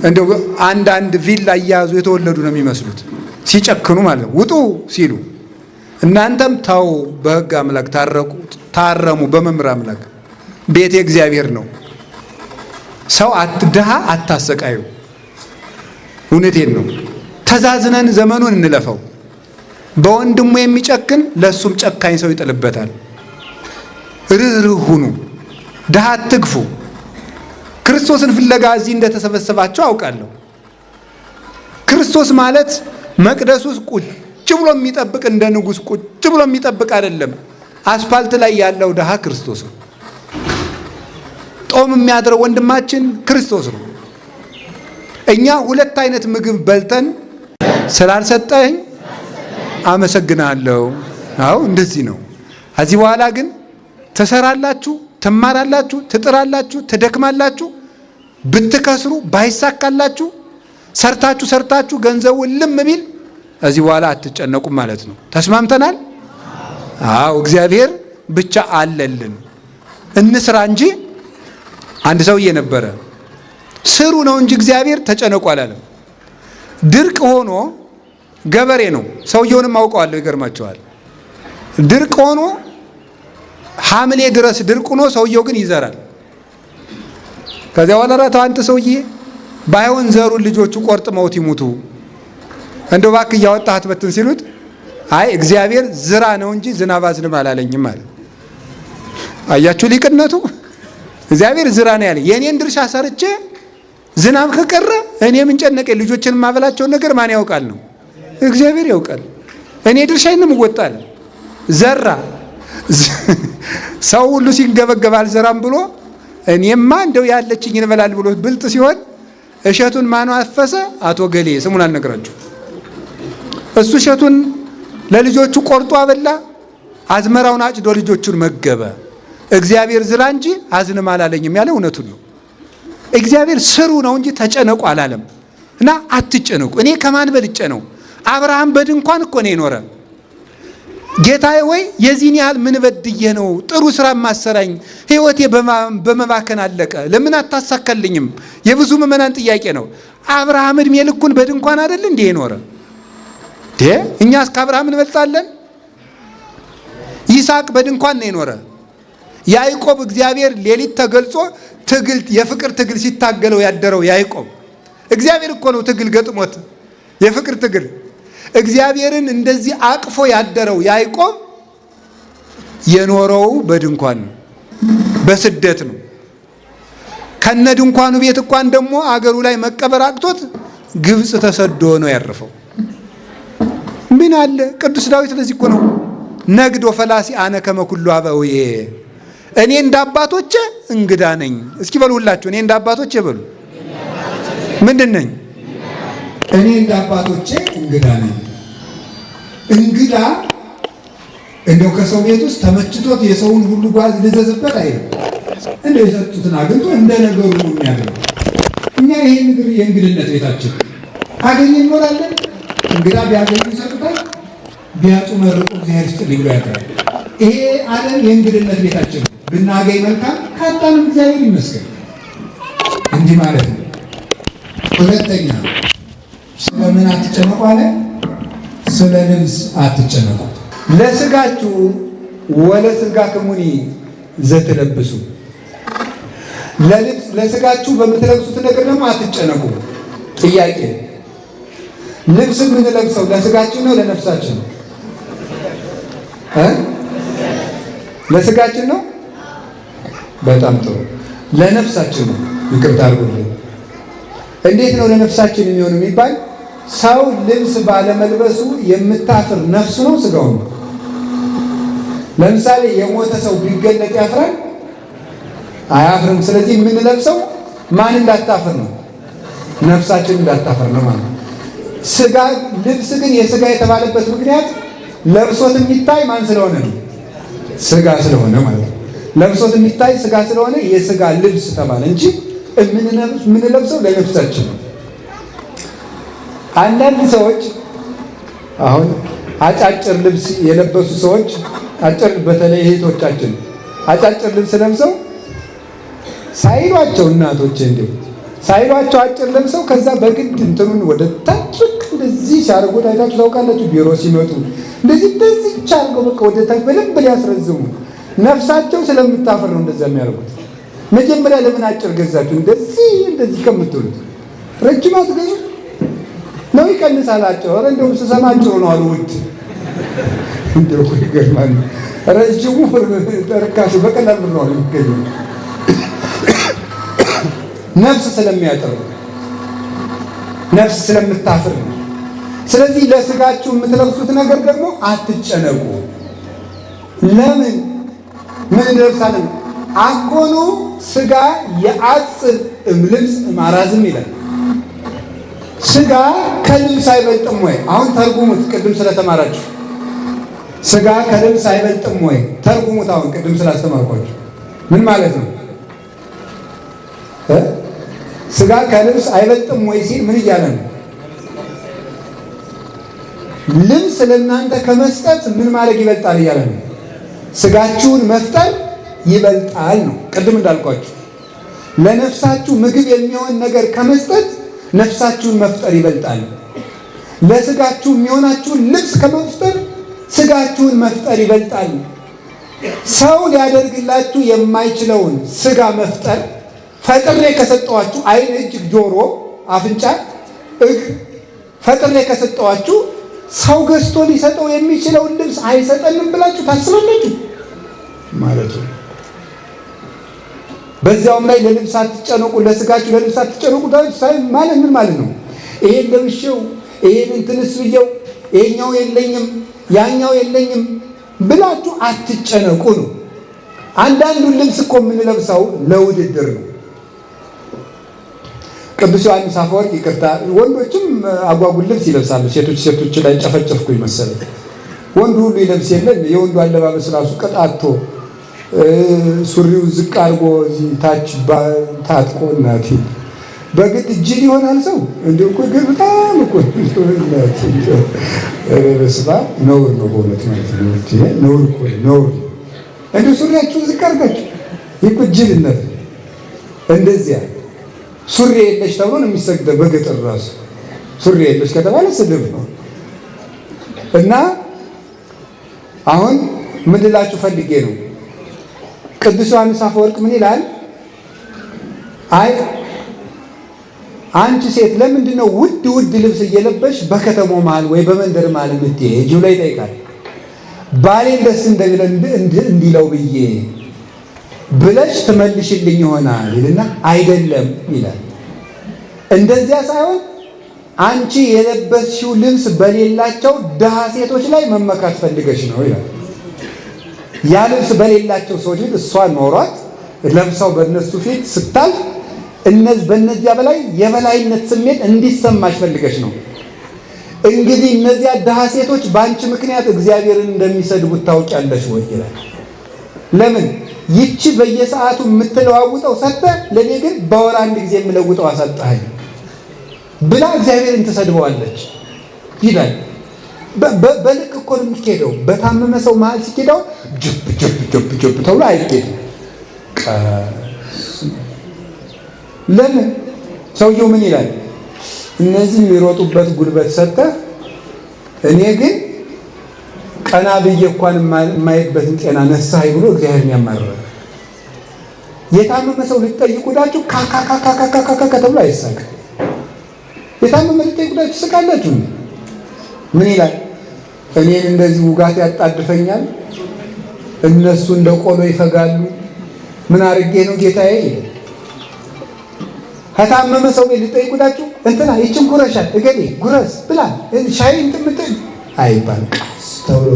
እንደው አንድ ቪላ እያያዙ የተወለዱ ነው የሚመስሉት፣ ሲጨክኑ ማለት ነው። ውጡ ሲሉ እናንተም ተው፣ በሕግ አምላክ ታረሙ፣ በመምህር አምላክ ቤት የእግዚአብሔር ነው። ሰው ድሃ አታሰቃዩ። እውነቴን ነው። ተዛዝነን ዘመኑን እንለፈው። በወንድሙ የሚጨክን ለሱም ጨካኝ ሰው ይጥልበታል። ርኅሩህ ሁኑ፣ ድሃ አትግፉ። ክርስቶስን ፍለጋ እዚህ እንደተሰበሰባቸው አውቃለሁ። ክርስቶስ ማለት መቅደስ ውስጥ ቁጭ ብሎ የሚጠብቅ እንደ ንጉሥ ቁጭ ብሎ የሚጠብቅ አይደለም። አስፋልት ላይ ያለው ድሃ ክርስቶስ ነው። ጦም የሚያድረው ወንድማችን ክርስቶስ ነው። እኛ ሁለት አይነት ምግብ በልተን ስላልሰጠኝ አመሰግናለሁ። አዎ እንደዚህ ነው። ከዚህ በኋላ ግን ትሰራላችሁ፣ ትማራላችሁ፣ ትጥራላችሁ፣ ትደክማላችሁ። ብትከስሩ ባይሳካላችሁ ሰርታችሁ ገንዘቡ ልም ቢል ከዚህ በኋላ አትጨነቁም ማለት ነው። ተስማምተናል? አዎ እግዚአብሔር ብቻ አለልን። እንስራ እንጂ አንድ ሰውዬ ነበረ፣ ስሩ ነው እንጂ እግዚአብሔር ተጨነቁ አላለም። ድርቅ ሆኖ ገበሬ ነው። ሰውየውንም አውቀዋለሁ። ይገርማቸዋል። ድርቅ ሆኖ ሐምሌ ድረስ ድርቅ ሆኖ ሰውየው ግን ይዘራል። ከዚያ በኋላ አንተ ሰውዬ ባይሆን ዘሩን ልጆቹ ቆርጥመውት ይሙቱ፣ እንደው እባክህ እያወጣህ አትበትን ሲሉት አይ እግዚአብሔር ዝራ ነው እንጂ ዝናብ አዝንም አላለኝም ማለት። አያችሁ ሊቅነቱ። እግዚአብሔር ዝራ ነው ያለ። የኔን ድርሻ ሰርቼ ዝናብ ከቀረ እኔ ምን ጨነቀኝ? ልጆችን ማበላቸውን ነገር ማን ያውቃል ነው? እግዚአብሔር ያውቃል። እኔ ድርሻዬን እወጣለሁ። ዘራ። ሰው ሁሉ ሲንገበገብ አልዘራም ብሎ እኔማ እንደው ያለችኝ እንበላል ብሎ ብልጥ ሲሆን እሸቱን ማን አፈሰ? አቶ ገሌ፣ ስሙን አልነግራችሁ። እሱ እሸቱን ለልጆቹ ቆርጦ አበላ፣ አዝመራውን አጭዶ ልጆቹን መገበ። እግዚአብሔር ዝራ እንጂ አዝንም አላለኝም ያለ እውነቱን ነው። እግዚአብሔር ስሩ ነው እንጂ ተጨነቁ አላለም። እና አትጨነቁ። እኔ ከማን በልጬ ነው? አብርሃም በድንኳን እኮ ነው የኖረ። ጌታዬ ወይ የዚህን ያህል ምን በድዬ ነው ጥሩ ስራ ማሰራኝ? ህይወቴ በመባከን አለቀ፣ ለምን አታሳካልኝም? የብዙ ምዕመናን ጥያቄ ነው። አብርሃም እድሜ ልኩን በድንኳን አይደል እንዴ የኖረ? እኛስ ከአብርሃም እንበልጣለን? ይስሐቅ በድንኳን ነው የኖረ። ያዕቆብ እግዚአብሔር ሌሊት ተገልጾ የፍቅር ትግል ሲታገለው ያደረው ያዕቆብ እግዚአብሔር እኮ ነው ትግል ገጥሞት የፍቅር ትግል እግዚአብሔርን እንደዚህ አቅፎ ያደረው ያዕቆብ የኖረው በድንኳን ነው፣ በስደት ነው። ከነ ድንኳኑ ቤት እንኳን ደግሞ አገሩ ላይ መቀበር አቅቶት ግብፅ ተሰዶ ነው ያረፈው። ምን አለ ቅዱስ ዳዊት ለዚህ እኮ ነው ነግዶ ፈላሲ አነ ከመ ኩሉ አበውዬ፣ እኔ እንደ አባቶቼ እንግዳ ነኝ። እስኪ በሉ ሁላችሁ እኔ እንደ አባቶቼ በሉ። ምንድን ነኝ? እኔ እንደ አባቶቼ እንግዳ ነኝ። እንግዳ እንደው ከሰው ቤት ውስጥ ተመችቶት የሰውን ሁሉ ጓዝ ልዘዝበት አይደለም። እንደው የሰጡትን አግኝቶ እንደ ነገሩ ነው የሚያደርገው። እኛ ይሄ ምድር የእንግድነት ቤታችን አገኘ እንኖራለን። እንግዳ ቢያገኙ ይሰጡታል፣ ቢያጡ መርቆ እግዚአብሔር ይስጥልኝ ብሎ ያቀርባል። ይሄ ዓለም የእንግድነት ቤታችን ብናገኝ መልካም፣ ካጣንም እግዚአብሔር ይመስገን። እንዲህ ማለት ነው። ሁለተኛ ስለምን አትጨነቁ አለ? ስለ ልብስ አትጨነቁ። ለሥጋችሁ ወለሥጋክሙኒ ዘትለብሱ፣ ለሥጋችሁ በምትለብሱት ነገር ደግሞ አትጨነቁ። ጥያቄ፣ ልብስ የምንለብሰው ለሥጋችን ነው ለነፍሳችን ነው? ለሥጋችን ነው። በጣም ጥሩ። ለነፍሳችን ነው። ይቅርታ አድርጉልኝ። እንዴት ነው ለነፍሳችን የሚሆን የሚባል? ሰው ልብስ ባለመልበሱ የምታፍር ነፍሱ ነው ሥጋው ነው? ለምሳሌ የሞተ ሰው ቢገለጥ ያፍራል? አያፍርም። ስለዚህ የምንለብሰው ማን እንዳታፍር ነው? ነፍሳችን እንዳታፍር ነው ማለት ነው። ሥጋ ልብስ ግን የሥጋ የተባለበት ምክንያት ለብሶት የሚታይ ማን ስለሆነ ነው? ሥጋ ስለሆነ ማለት ነው። ለብሶት የሚታይ ሥጋ ስለሆነ የሥጋ ልብስ ተባለ እንጂ የምንለብሰው ለነፍሳችን ነው። አንዳንድ ሰዎች አሁን አጫጭር ልብስ የለበሱ ሰዎች በተለይ እህቶቻችን አጫጭር ልብስ ለብሰው ሳይሏቸው እናቶች እንዴ ሳይሏቸው አጭር ለብሰው ከዛ በግድ እንትኑን ወደ ታች እንደዚህ ሲያደርጉት አይታችሁ ታውቃላችሁ። ቢሮ ሲመጡ እንደዚህ አድርገው በቃ ወደ ታች በደንብ ሊያስረዝሙ ነፍሳቸው ስለምታፈር ነው እንደዛ የሚያደርጉት። መጀመሪያ ለምን አጭር ገዛችሁ? እንደዚህ ከምትሉት ረጅም አትገዙ ነው ይቀንሳል። አጭር ኧረ እንደውም ስሰማ አጭሩ ነው አሉ ውድ እንደው ይገርማል። ረጅሙ ተርካሹ በቀላል ብር ነው የሚገኘው ነፍስ ስለሚያጠር ነፍስ ስለምታፍር ነው። ስለዚህ ለሥጋችሁ የምትለብሱት ነገር ደግሞ አትጨነቁ። ለምን ምን እንለብሳለን? አኮኑ ሥጋ የአጽር እምልብስ እማራዝም ይላል። ሥጋ ከልብስ አይበልጥም ወይ? አሁን ተርጉሙት። ቅድም ስለተማራችሁ ሥጋ ከልብስ አይበልጥም ወይ? ተርጉሙት። አሁን ቅድም ስላስተማርኳችሁ ምን ማለት ነው? ሥጋ ከልብስ አይበልጥም ወይ ሲል ምን እያለ ነው? ልብስ ለእናንተ ከመስጠት ምን ማድረግ ይበልጣል እያለ ነው። ሥጋችሁን መፍጠር ይበልጣል ነው። ቅድም እንዳልኳችሁ ለነፍሳችሁ ምግብ የሚሆን ነገር ከመስጠት ነፍሳችሁን መፍጠር ይበልጣል። ለሥጋችሁ የሚሆናችሁን ልብስ ከመፍጠር ሥጋችሁን መፍጠር ይበልጣል። ሰው ሊያደርግላችሁ የማይችለውን ሥጋ መፍጠር ፈጥሬ ከሰጠዋችሁ ዓይን፣ እጅ፣ ጆሮ፣ አፍንጫ፣ እግር ፈጥሬ ከሰጠዋችሁ ሰው ገዝቶ ሊሰጠው የሚችለውን ልብስ አይሰጠንም ብላችሁ ታስባላችሁ ማለት ነው። በዚያውም ላይ ለልብስ አትጨነቁ፣ ለሥጋችሁ ለልብስ አትጨነቁ ማለት ምን ማለት ነው? ይሄን ለብሼው ይሄን እንትንስ ብየው ይሄኛው የለኝም ያኛው የለኝም ብላችሁ አትጨነቁ ነው። አንዳንዱን ልብስ እኮ የምንለብሰው ለውድድር ነው። ቅዱስ ዮሐንስ አፈወርቅ ይቅርታ፣ ወንዶችም አጓጉል ልብስ ይለብሳሉ። ሴቶች ላይ ጨፈጨፍኩ ይመሰለኝ። ወንዱ ሁሉ ይለብስ የለን። የወንዱ አለባበስ ራሱ ቀጣቶ ሱሪው ዝቅ አድርጎ ታች ታጥቆ እናቴ በግድ ጅል ይሆናል ሰው እንደው እኮ ግን በጣም እኮ እናቴ በስባ ነውር ነው በእውነት ማለት ነው። ነውር እኮ ነውር እንደው ሱሪያችሁን ዝቅ አድርጋችሁ ይህ ጅልነት እንደዚያ ሱሪ የለሽ ተብሎ ነው የሚሰግደው። በገጠር ራሱ ሱሪ የለሽ ከተባለ ስድብ ነው። እና አሁን ምን ልላችሁ ፈልጌ ነው፣ ቅዱስ ዮሐንስ አፈወርቅ ምን ይላል? አይ አንቺ ሴት ለምንድን ነው ውድ ልብስ እየለበሽ በከተማው መሃል ወይ በመንደር መሃል የምትሄጂው ላይ ይጠይቃል። ባሌን ደስ እንዲለው ብዬ ብለሽ ትመልሽልኝ ይሆናል ይልና አይደለም ይላል። እንደዚያ ሳይሆን አንቺ የለበስሽው ልብስ በሌላቸው ድሃ ሴቶች ላይ መመካት ፈልገሽ ነው ይላል። ያ ልብስ በሌላቸው ሰዎች ፊት እሷ ኖሯት ለብሰው በእነሱ ፊት ስታልፍ በእነዚያ በላይ የበላይነት ስሜት እንዲሰማሽ ፈልገሽ ነው። እንግዲህ እነዚያ ድሃ ሴቶች በአንቺ ምክንያት እግዚአብሔርን እንደሚሰድቡት ታውቂያለሽ ወይ ይላል። ለምን? ይቺ በየሰዓቱ የምትለዋውጠው ሰጠህ፣ ለእኔ ግን በወር አንድ ጊዜ የምለውጠው አሳጣኸኝ ብላ እግዚአብሔርን ትሰድበዋለች ይላል። በልክ እኮ ነው የሚኬደው። በታመመ ሰው መሀል ሲኬደው ጅብ ጅብ ጅብ ጅብ ተብሎ አይኬድም። ለምን? ሰውየው ምን ይላል? እነዚህ የሚሮጡበት ጉልበት ሰጠህ፣ እኔ ግን ቀና ብዬ እንኳን የማይበትን ጤና ነሳኸኝ ብሎ እግዚአብሔርን ያማርራል። የታመመ ሰው ልትጠይቁዳችሁ ካካካካካካካ ተብሎ አይሳቅም። የታመመ ልትጠይቁዳችሁ ትስቃላችሁ። ምን ይላል? እኔን እንደዚህ ውጋት ያጣድፈኛል፣ እነሱ እንደ ቆሎ ይፈጋሉ፣ ምን አድርጌ ነው ጌታዬ? ከታመመ ሰው ልትጠይቁዳችሁ እንትና ይችን ጉረሻል እገሌ ጉረስ ብላ ሻይ እንትምጥል አይባል። ቃስ ተብሎ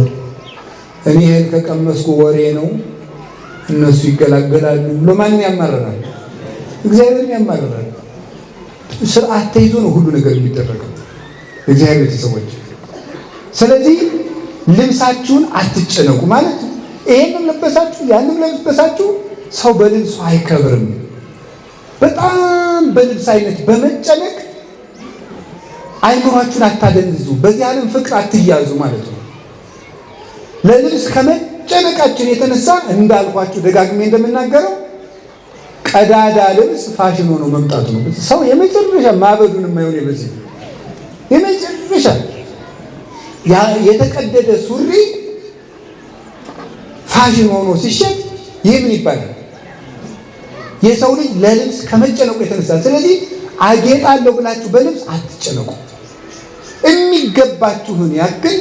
እኔ ይሄን ከቀመስኩ ወሬ ነው እነሱ ይገላገላሉ ብሎ ማንን ያማርራል? እግዚአብሔርን ያማርራል። ስርዓት ተይዞ ነው ሁሉ ነገር የሚደረገው እግዚአብሔር ቤተሰቦች። ስለዚህ ልብሳችሁን አትጨነቁ ማለት ነው። ይሄንም ለበሳችሁ ያንም ለበሳችሁ ሰው በልብሱ አይከብርም። በጣም በልብስ አይነት በመጨነቅ አይምሯችሁን አታደንዙ። በዚህ ዓለም ፍቅር አትያዙ ማለት ነው። ለልብስ ከመጨነቃችን የተነሳ እንዳልኳችሁ ደጋግሜ እንደምናገረው ቀዳዳ ልብስ ፋሽን ሆኖ መምጣቱ ነው። ሰው የመጨረሻ ማበዱን የማይሆን በዚህ የመጨረሻ የተቀደደ ሱሪ ፋሽን ሆኖ ሲሸጥ ይህ ምን ይባላል? የሰው ልጅ ለልብስ ከመጨነቁ የተነሳ። ስለዚህ አጌጣለሁ ብላችሁ በልብስ አትጨነቁ። የሚገባችሁን ያክል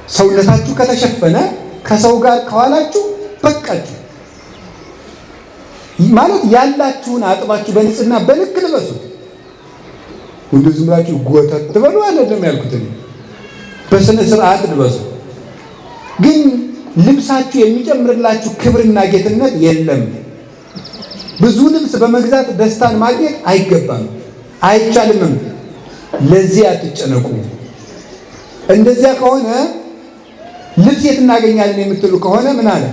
ሰውነታችሁ ከተሸፈነ ከሰው ጋር ከዋላችሁ በቃችሁ ማለት ያላችሁን አጥባችሁ በንጽህና በልክ ልበሱት። እንደው ዝም ብላችሁ ጎተት ትበሉ አይደለም ያልኩት። በስነ ስርዓት ልበሱ። ግን ልብሳችሁ የሚጨምርላችሁ ክብርና ጌትነት የለም። ብዙ ልብስ በመግዛት ደስታን ማግኘት አይገባም፣ አይቻልምም። ለዚህ አትጨነቁ። እንደዚያ ከሆነ ልብስ የት እናገኛለን የምትሉ ከሆነ ምን አለ?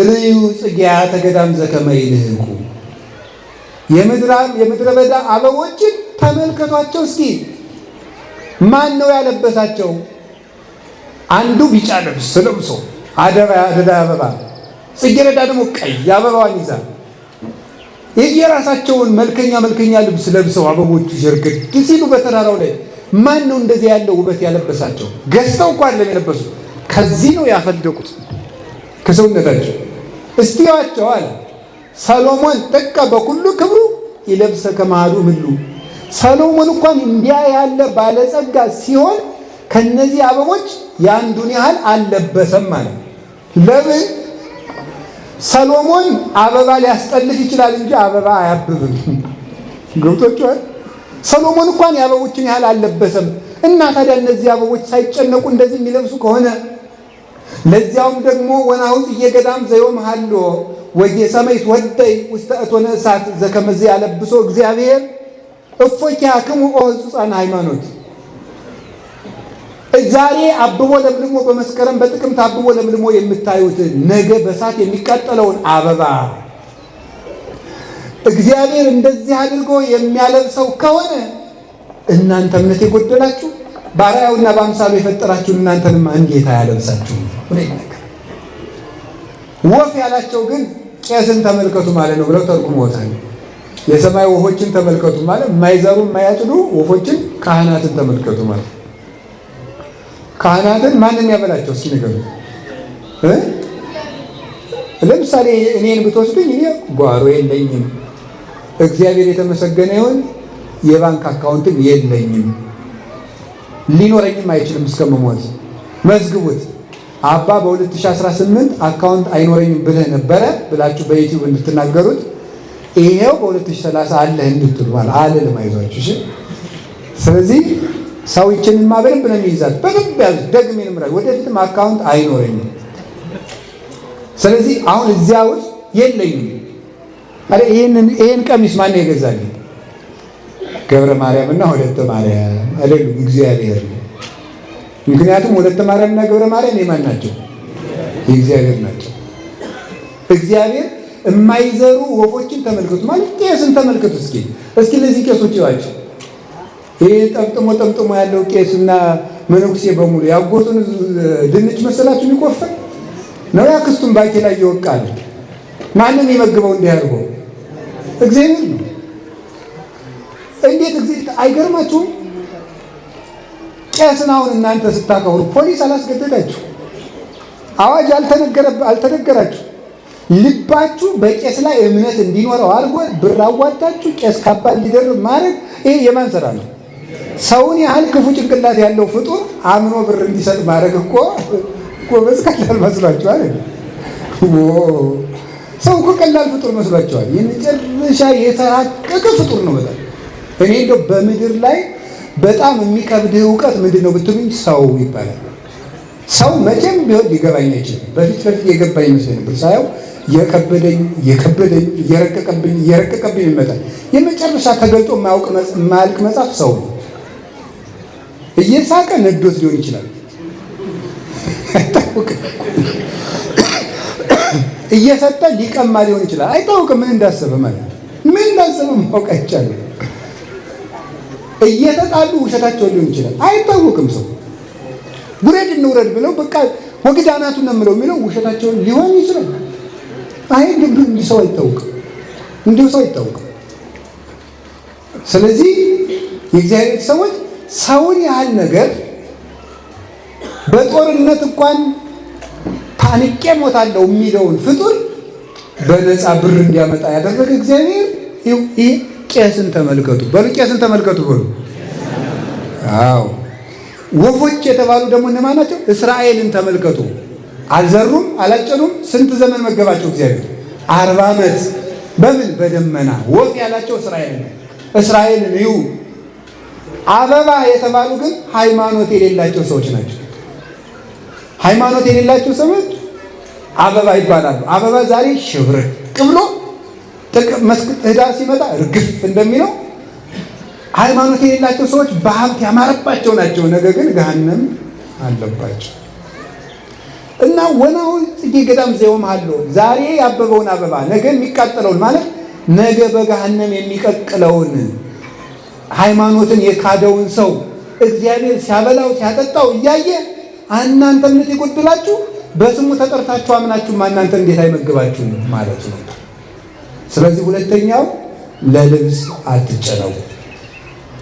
ርዩ ጽጌያተ ገዳም ዘከመ ይልህቁ፣ የምድረ በዳ አበቦችን ተመልከቷቸው እስኪ። ማን ነው ያለበሳቸው? አንዱ ቢጫ ልብስ ለብሶ አደዳ አበባ፣ ጽጌረዳ ደግሞ ቀይ አበባዋን ይዛ የየራሳቸውን መልከኛ ልብስ ለብሰው አበቦቹ ሸርግድ ሲሉ በተራራው ላይ ማን ነው እንደዚህ ያለው ውበት ያለበሳቸው? ገዝተው እንኳን አይደለም የለበሱት፣ ከዚህ ነው ያፈለቁት ከሰውነታቸው። እስቲዋቸው አለ ሰሎሞን ጥቀ በኩሉ ክብሩ ይለብሰ ከማዱ ምሉ። ሰሎሞን እንኳን እንዲያ ያለ ባለጸጋ ሲሆን ከነዚህ አበቦች ያንዱን ያህል አልለበሰም ማለት። ለምን? ሰሎሞን አበባ ሊያስጠልፍ ይችላል እንጂ አበባ አያብብም። ገብቶችኋል? ሰሎሞን እንኳን የአበቦችን ያህል አልለበሰም። እና ታዲያ እነዚህ አበቦች ሳይጨነቁ እንደዚህ የሚለብሱ ከሆነ ለዚያውም ደግሞ ወናውዝ እየገዳም ዘዮም ሃሎ ወየሰማይት ወደይ ውስተ እቶነ እሳት ዘከመዚ ያለብሶ እግዚአብሔር እፎኪያክሙ ኦ ሕጹጻነ ሃይማኖት። ዛሬ አብቦ ለምልሞ በመስከረም በጥቅምት አብቦ ለምልሞ የምታዩት ነገ በእሳት የሚቃጠለውን አበባ እግዚአብሔር እንደዚህ አድርጎ የሚያለብሰው ከሆነ እናንተ እምነት የጎደላችሁ ባሪያውና በአምሳሉ የፈጠራችሁን እናንተንም እንዴት አያለብሳችሁ? ወፍ ያላቸው ግን ቄስን ተመልከቱ ማለት ነው ብለው ተርጉመውታል። የሰማይ ወፎችን ተመልከቱ ማለት የማይዘሩ የማያጭዱ ወፎችን፣ ካህናትን ተመልከቱ ማለት። ካህናትን ማንም ያበላቸው? እስኪ ንገሩ። ለምሳሌ እኔን ብትወስዱኝ እኔ ጓሮ የለኝም፣ እግዚአብሔር የተመሰገነ ይሁን፣ የባንክ አካውንትም የለኝም፣ ሊኖረኝም አይችልም እስከመሞት። መዝግቡት። አባ በ2018 አካውንት አይኖረኝም ብለህ ነበረ ብላችሁ በዩቲዩብ እንድትናገሩት፣ ይሄው በ2030 አለህ እንድትሉ ማለት አልልም። አይዟችሁ እሺ። ስለዚህ ሰዎችንማ በደንብ ነው የሚይዛት። በደንብ ያዙ። ደግሜን ምራ ወደፊትም አካውንት አይኖረኝም። ስለዚህ አሁን እዚያ ውስጥ የለኝም። አረ ይሄን ቀሚስ ማን የገዛልኝ? ገብረ ማርያም እና ወለተ ማርያም አይደሉም፣ እግዚአብሔር ነው። ምክንያቱም ወለተ ማርያምና ገብረ ማርያም የማን ናቸው? የእግዚአብሔር ናቸው። እግዚአብሔር የማይዘሩ ወፎችን ተመልከቱ ማለት ቄስን ተመልከቱ። እስኪ እነዚህ ቄሶች ይዋቸው። ይሄ ጠምጥሞ ያለው ቄስና መነኩሴ በሙሉ ያጎቱን ድንች መሰላችሁ የሚቆፈር ነው? ያክስቱን ባቄላ እየወቃለ ማንም ይመግበው እንዲህ አድርጎ እግዚአብሔር ነው። እንዴት እግዚአብሔር አይገርማችሁም? ቄስን አሁን እናንተ ስታከብሩ ፖሊስ አላስገደዳችሁ፣ አዋጅ አልተነገራችሁ። ልባችሁ በቄስ ላይ እምነት እንዲኖረው አድርጎ ብር አዋጣችሁ ቄስ ካባ እንዲደርብ ማድረግ ይሄ የማን ስራ ነው? ሰውን ያህል ክፉ ጭንቅላት ያለው ፍጡር አምኖ ብር እንዲሰጥ ማድረግ እኮ ጎበዝ ቀላል መስሏችኋል? ሰው እኮ ቀላል ፍጡር መስሏችኋል? የመጨረሻ የተራቀቀ ፍጡር ነው በጣም። እኔ እንደው በምድር ላይ በጣም የሚከብድ እውቀት ምንድን ነው ብትሉኝ ሰው ይባላል። ሰው መቼም ቢሆን ሊገባኝ አይችልም። በፊት የገባኝ ይመስለኝ ነበር። ሳየው የከበደኝ እየረቀቀብኝ ይመጣል። የመጨረሻ ተገልጦ የማያልቅ መጽሐፍ ሰው ነው። እየሳቀ ነዶት ሊሆን ይችላል፣ አይታወቅም። እየሰጠ ሊቀማ ሊሆን ይችላል፣ አይታወቅም። ምን እንዳሰበ ማለት ምን እንዳሰበ ማወቅ አይቻልም። እየተጣሉ ውሸታቸው ሊሆን ይችላል፣ አይታወቅም። ሰው ውረድ እንውረድ ብለው በቃ ወግዳናቱን ነው የሚለው ውሸታቸውን ሊሆን ይችላል። አይ ግን እንዲህ ሰው አይታወቅም፣ እንዲሁ ሰው አይታወቅም። ስለዚህ የእግዚአብሔር ሰዎች ሰውን ያህል ነገር በጦርነት እንኳን ታንቄ ሞታለሁ የሚለውን ፍጡር በነፃ ብር እንዲያመጣ ያደረገ እግዚአብሔር ይህ ቄስን ተመልከቱ በሉ፣ ቄስን ተመልከቱ በሉ። አዎ ወፎች የተባሉ ደግሞ እነማን ናቸው? እስራኤልን ተመልከቱ። አልዘሩም፣ አላጨዱም። ስንት ዘመን መገባቸው እግዚአብሔር? 40 ዓመት። በምን? በደመና። ወፍ ያላቸው እስራኤልን ይዩ። አበባ የተባሉ ግን ሃይማኖት የሌላቸው ሰዎች ናቸው። ሃይማኖት የሌላቸው ሰዎች አበባ ይባላሉ። አበባ ዛሬ ሽብርቅ ብሎ ህዳር ሲመጣ እርግፍ እንደሚለው ሃይማኖት የሌላቸው ሰዎች በሀብት ያማረባቸው ናቸው። ነገ ግን ገሃነም አለባቸው። እና ወናው ጽጌ ገዳም ዘየውም አለ ዛሬ ያበበውን አበባ ነገ የሚቃጠለውን ማለት ነገ በገሃነም የሚቀቅለውን ሃይማኖትን የካደውን ሰው እግዚአብሔር ሲያበላው ሲያጠጣው እያየ እናንተ እምነት ይጎድላችሁ በስሙ ተጠርታችሁ አምናችሁ እናንተ እንዴት አይመግባችሁ ማለት ነው። ስለዚህ ሁለተኛው ለልብስ አትጨነቁ።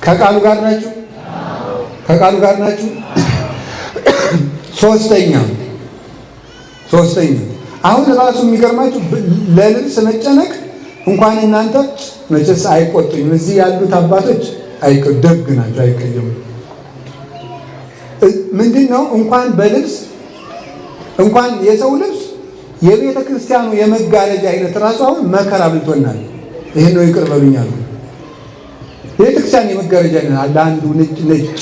ከቃሉ ጋር ናችሁ? ከቃሉ ጋር ናችሁ? ሶስተኛው አሁን ራሱ የሚገርማችሁ ለልብስ መጨነቅ እንኳን እናንተ መቼስ አይቆጡኝ። እዚህ ያሉት አባቶች ደግ ናቸው፣ አይቀየሙ። ምንድነው እንኳን በልብስ እንኳን የሰው ልብስ የቤተ ክርስቲያኑ የመጋረጃ አይነት ራሱ አሁን መከራ ብልቶናል። ይሄን ነው ይቅር በሉኛል። ቤተ ክርስቲያን የመጋረጃ አይነት ለአንዱ ነጭ፣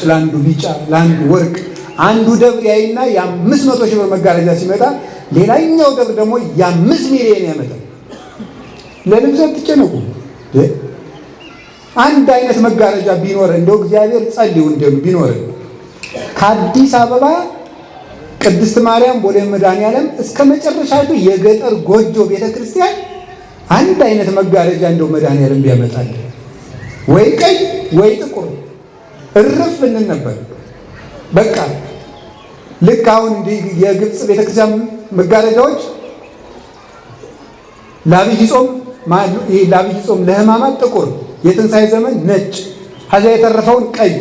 ለአንዱ ቢጫ፣ ለአንዱ ወርቅ። አንዱ ደብር ያይና የ500 ሺህ ብር መጋረጃ ሲመጣ ሌላኛው ደብር ደግሞ የ5 ሚሊዮን ያመጣል። ለልብስ አትጨነቁ። አንድ አይነት መጋረጃ ቢኖር እንደው እግዚአብሔር ጸልዩ እንደው ቢኖር ከአዲስ አበባ ቅድስት ማርያም ቦሌ መድኃኔዓለም እስከ መጨረሻቱ የገጠር ጎጆ ቤተክርስቲያን አንድ አይነት መጋረጃ እንደው መድኃኔዓለም ቢያመጣል ወይ ቀይ ወይ ጥቁር እርፍ እንል ነበር። በቃ ልክ አሁን እንዲህ የግብፅ ቤተክርስቲያን መጋረጃዎች ለአብይ ጾም ለሕማማት ጥቁር፣ የትንሣኤ ዘመን ነጭ፣ ከዚያ የተረፈውን ቀይ።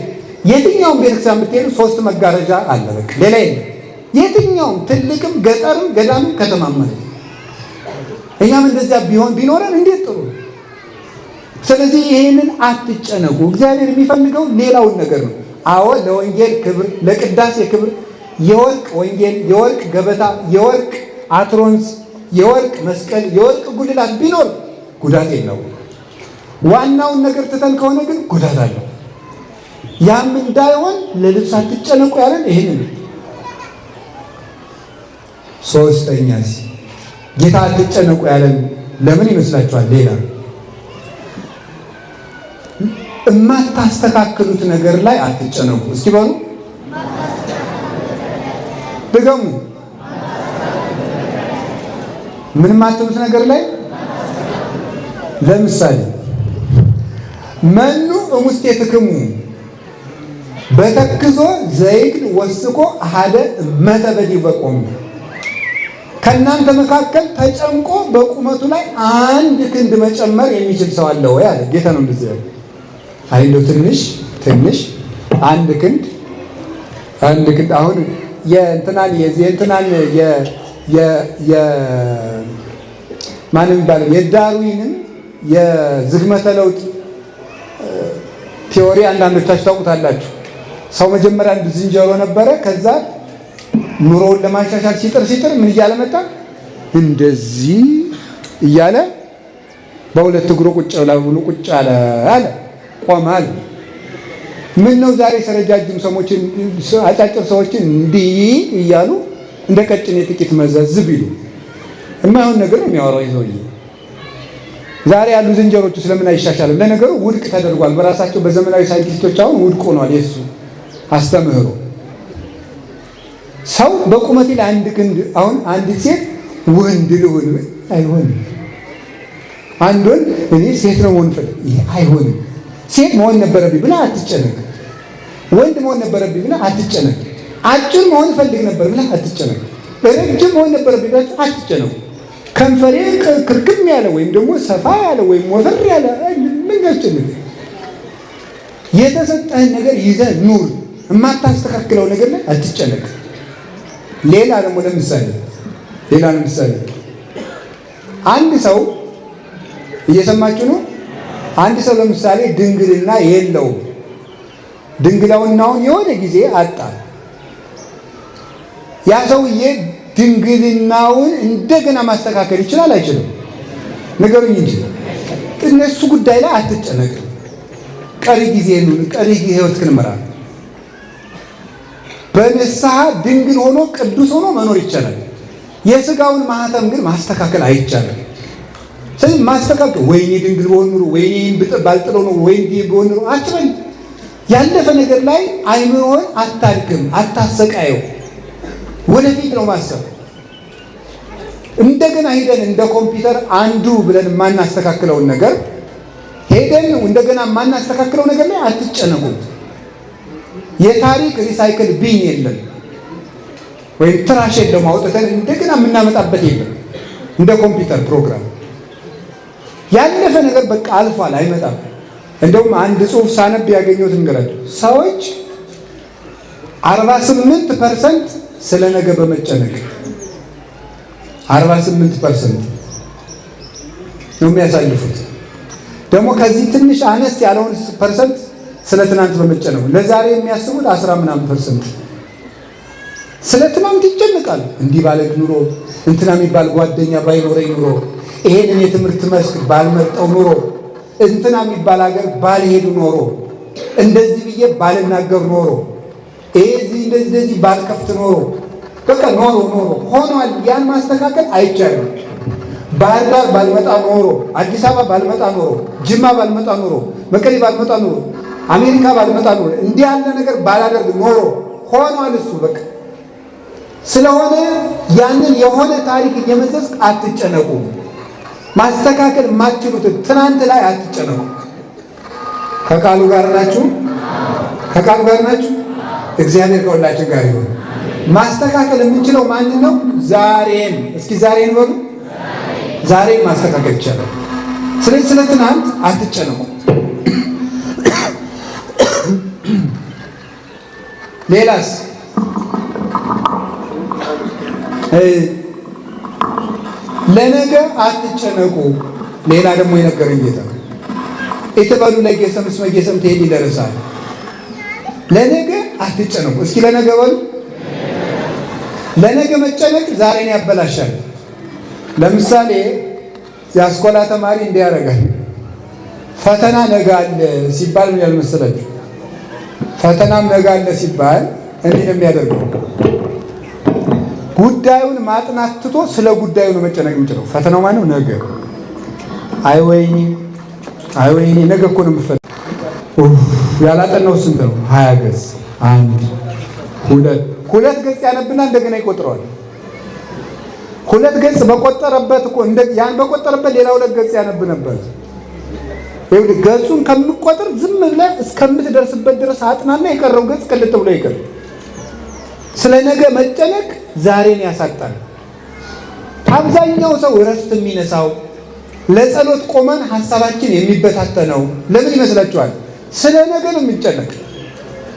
የትኛውም ቤተክርስቲያን ብትሄዱ 3 መጋረጃ አለ። በቃ ሌላ የለም። የትኛውም ትልቅም ገጠርም ገዳምም ከተማም ማለት ነው። እኛም እንደዚያ ቢኖረን እንዴት ጥሩ። ስለዚህ ይሄንን አትጨነቁ። እግዚአብሔር የሚፈልገው ሌላውን ነገር ነው። አዎ ለወንጌል ክብር፣ ለቅዳሴ ክብር የወርቅ ወንጌል፣ የወርቅ ገበታ፣ የወርቅ አትሮንስ፣ የወርቅ መስቀል፣ የወርቅ ጉልላት ቢኖር ጉዳት የለውም። ዋናውን ነገር ትተን ከሆነ ግን ጉዳት አለው። ያም እንዳይሆን ለልብስ አትጨነቁ ያለን ይሄንን። ሶስተኛስ ጌታ አትጨነቁ ያለን ለምን ይመስላችኋል? ሌላ የማታስተካክሉት ነገር ላይ አትጨነቁ። እስኪ በሉ ድገሙ። ምንም አትሉት ነገር ላይ ለምሳሌ መኑ እሙስቴትክሙ በተክዞ ዘይክል ወስቆ አሐደ መተበዲበቆሙ ከእናንተ መካከል ተጨንቆ በቁመቱ ላይ አንድ ክንድ መጨመር የሚችል ሰው አለ ወይ አለ ጌታ። ነው እንደዚህ ያለው። አይ እንደው ትንሽ አንድ ክንድ አሁን የእንትናን ማንም ይባላል የዳርዊንን የዝግመተ ለውጥ ቲዮሪ አንዳንዶቻችሁ ታውቁታላችሁ። ሰው መጀመሪያ አንድ ዝንጀሮ ነበረ። ከዛ ኑሮውን ለማሻሻል ሲጥር ምን እያለ መጣ? እንደዚህ እያለ በሁለት እግሩ ቁጭ አለ ቆመ አለ። ምን ነው ዛሬ ረጃጅም ሰዎችን አጫጭር ሰዎችን እንዲህ እያሉ እንደ ቀጭኔ ጥቂት መዘዝ ቢሉ የማይሆን ነገር የሚያወራው ይዘውዬ ዛሬ ያሉ ዝንጀሮቹ ስለምን አይሻሻልም? ለነገሩ ውድቅ ተደርጓል በራሳቸው በዘመናዊ ሳይንቲስቶች አሁን ውድቅ ሆኗል የሱ አስተምህሮ። ሰው በቁመቴ ላይ አንድ ክንድ አሁን አንዲት ሴት ወንድ ልሁን አይሆንም። አንድ ወንድ እኔ ሴት ነው መሆን ፈልግ ይሄ አይሆንም። ሴት መሆን ነበረብኝ ብላ አትጨነቅ። ወንድ መሆን ነበረብኝ ብላ አትጨነቅ። አጭር መሆን ፈልግ ነበር ብላ አትጨነቅ። ረጅም መሆን ነበረብኝ ብላ አትጨነቅ። ከንፈሬ ክርክም ያለ ወይም ደግሞ ሰፋ ያለ ወይም ወፈር ያለ ምን ያስጨንቅ? የተሰጠህን ነገር ይዘህ ኑር። የማታስተካክለው ነገር ላይ አትጨነቅ። ሌላ ደግሞ ለምሳሌ አንድ ሰው እየሰማችሁ ነው። አንድ ሰው ለምሳሌ ድንግልና የለውም። ድንግልናውን የሆነ ጊዜ አጣ። ያ ሰውዬ ድንግልናውን እንደገና ማስተካከል ይችላል አይችልም? ንገሩኝ እንጂ እነሱ ጉዳይ ላይ አትጨነቅ። ቀሪ ህይወትህን ምራ። በንስሐ ድንግል ሆኖ ቅዱስ ሆኖ መኖር ይቻላል። የሥጋውን ማህተም ግን ማስተካከል አይቻልም። ስለዚህ ማስተካከል ወይኔ ድንግል በሆን ኑሮ ወይኔ ባልጥለው ነው ወይኔ በሆን ኑሮ አትበል። ያለፈ ነገር ላይ አይምሮህን አታድክም፣ አታሰቃየው። ወደፊት ነው ማሰብ። እንደገና ሄደን እንደ ኮምፒውተር አንዱ ብለን የማናስተካክለውን ነገር ሄደን እንደገና የማናስተካክለው ነገር ላይ አትጨነቁ። የታሪክ ሪሳይክል ቢን የለም ወይም ትራሽ የለም አውጥተን እንደገና የምናመጣበት የለም። እንደ ኮምፒውተር ፕሮግራም ያለፈ ነገር በቃ አልፏል፣ አይመጣም። እንደውም አንድ ጽሑፍ ሳነብ ያገኘሁት እንገራችሁ። ሰዎች 48% ስለ ነገ በመጨነቅ 48% ነው የሚያሳልፉት። ደግሞ ከዚህ ትንሽ አነስ ያለውን ፐርሰንት ስለ ትናንት በመጨነቅ ለዛሬ የሚያስቡት 10% ስለ ትናንት ይጨነቃሉ። እንዲህ ባለ ኑሮ እንትና የሚባል ጓደኛ ባይኖረኝ ኑሮ፣ ይሄንን የትምህርት መስክ ባልመርጠው ኑሮ፣ እንትና የሚባል ሀገር ባልሄዱ ኖሮ፣ እንደዚህ ብዬ ባልናገር ኖሮ፣ እንደዚህ ባልከፍት ኖሮ፣ በቃ ኖሮ ሆኗል። ያን ማስተካከል አይቻልም። ባህር ዳር ባልመጣ ኖሮ፣ አዲስ አበባ ባልመጣ ኖሮ፣ ጅማ ባልመጣ ኖሮ፣ መቀሌ ባልመጣ ኖሮ፣ አሜሪካ ባልመጣ ኖሮ፣ እንዲህ ያለ ነገር ባላደርግ ኖሮ ሆኗል። እሱ በቃ ስለሆነ ያንን የሆነ ታሪክ እየመዘዝክ አትጨነቁ። ማስተካከል የማትችሉትን ትናንት ላይ አትጨነቁ። ከቃሉ ጋር ናችሁ? ከቃሉ ጋር ናችሁ? እግዚአብሔር ከሁላችን ጋር ይሁን። ማስተካከል የምንችለው ማንን ነው? ዛሬን። እስኪ ዛሬን በሉ። ዛሬን ማስተካከል ይቻላል። ስለዚህ ስለ ትናንት አትጨነቁ። ሌላስ ለነገ አትጨነቁ። ሌላ ደግሞ የነገረኝ ጌታ ኢትበሉ ለጌሰም እስመ ጌሰም ትሄድ ይደርሳል። ለነገ አትጨነቁ። እስኪ ለነገ በሉ። ለነገ መጨነቅ ዛሬን ያበላሻል። ለምሳሌ የአስኮላ ተማሪ እንዲህ ያደርጋል። ፈተና ነገ አለ ሲባል ምን ያልመሰላችሁ? ፈተናም ነገ አለ ሲባል እንዲህ ነው የሚያደርገው። ጉዳዩን ማጥናት ትቶ ስለ ጉዳዩ ነው መጨነቅ የሚችለው። ፈተናው ማነው? ነገ። አይ ወይኔ ነገ እኮ ነው የምፈተነው። ያላጠናው ስንት ነው? 20 ገጽ 1 2 2 ገጽ ያነብና እንደገና ይቆጥረዋል። 2 ገጽ በቆጠረበት እኮ ያን በቆጠረበት ሌላ 2 ገጽ ያነብ ነበር። ይኸውልህ ገጹን ከምቆጥር ዝም ብለህ እስከምትደርስበት ድረስ አጥናና የቀረው ገጽ ቅልጥ ብሎ ይቀር። ስለ ነገ መጨነቅ ዛሬን ያሳጣል። አብዛኛው ሰው እረፍት የሚነሳው ለጸሎት ቆመን ሐሳባችን የሚበታተነው ለምን ይመስላችኋል? ስለ ነገ ነው የሚጨነቅ።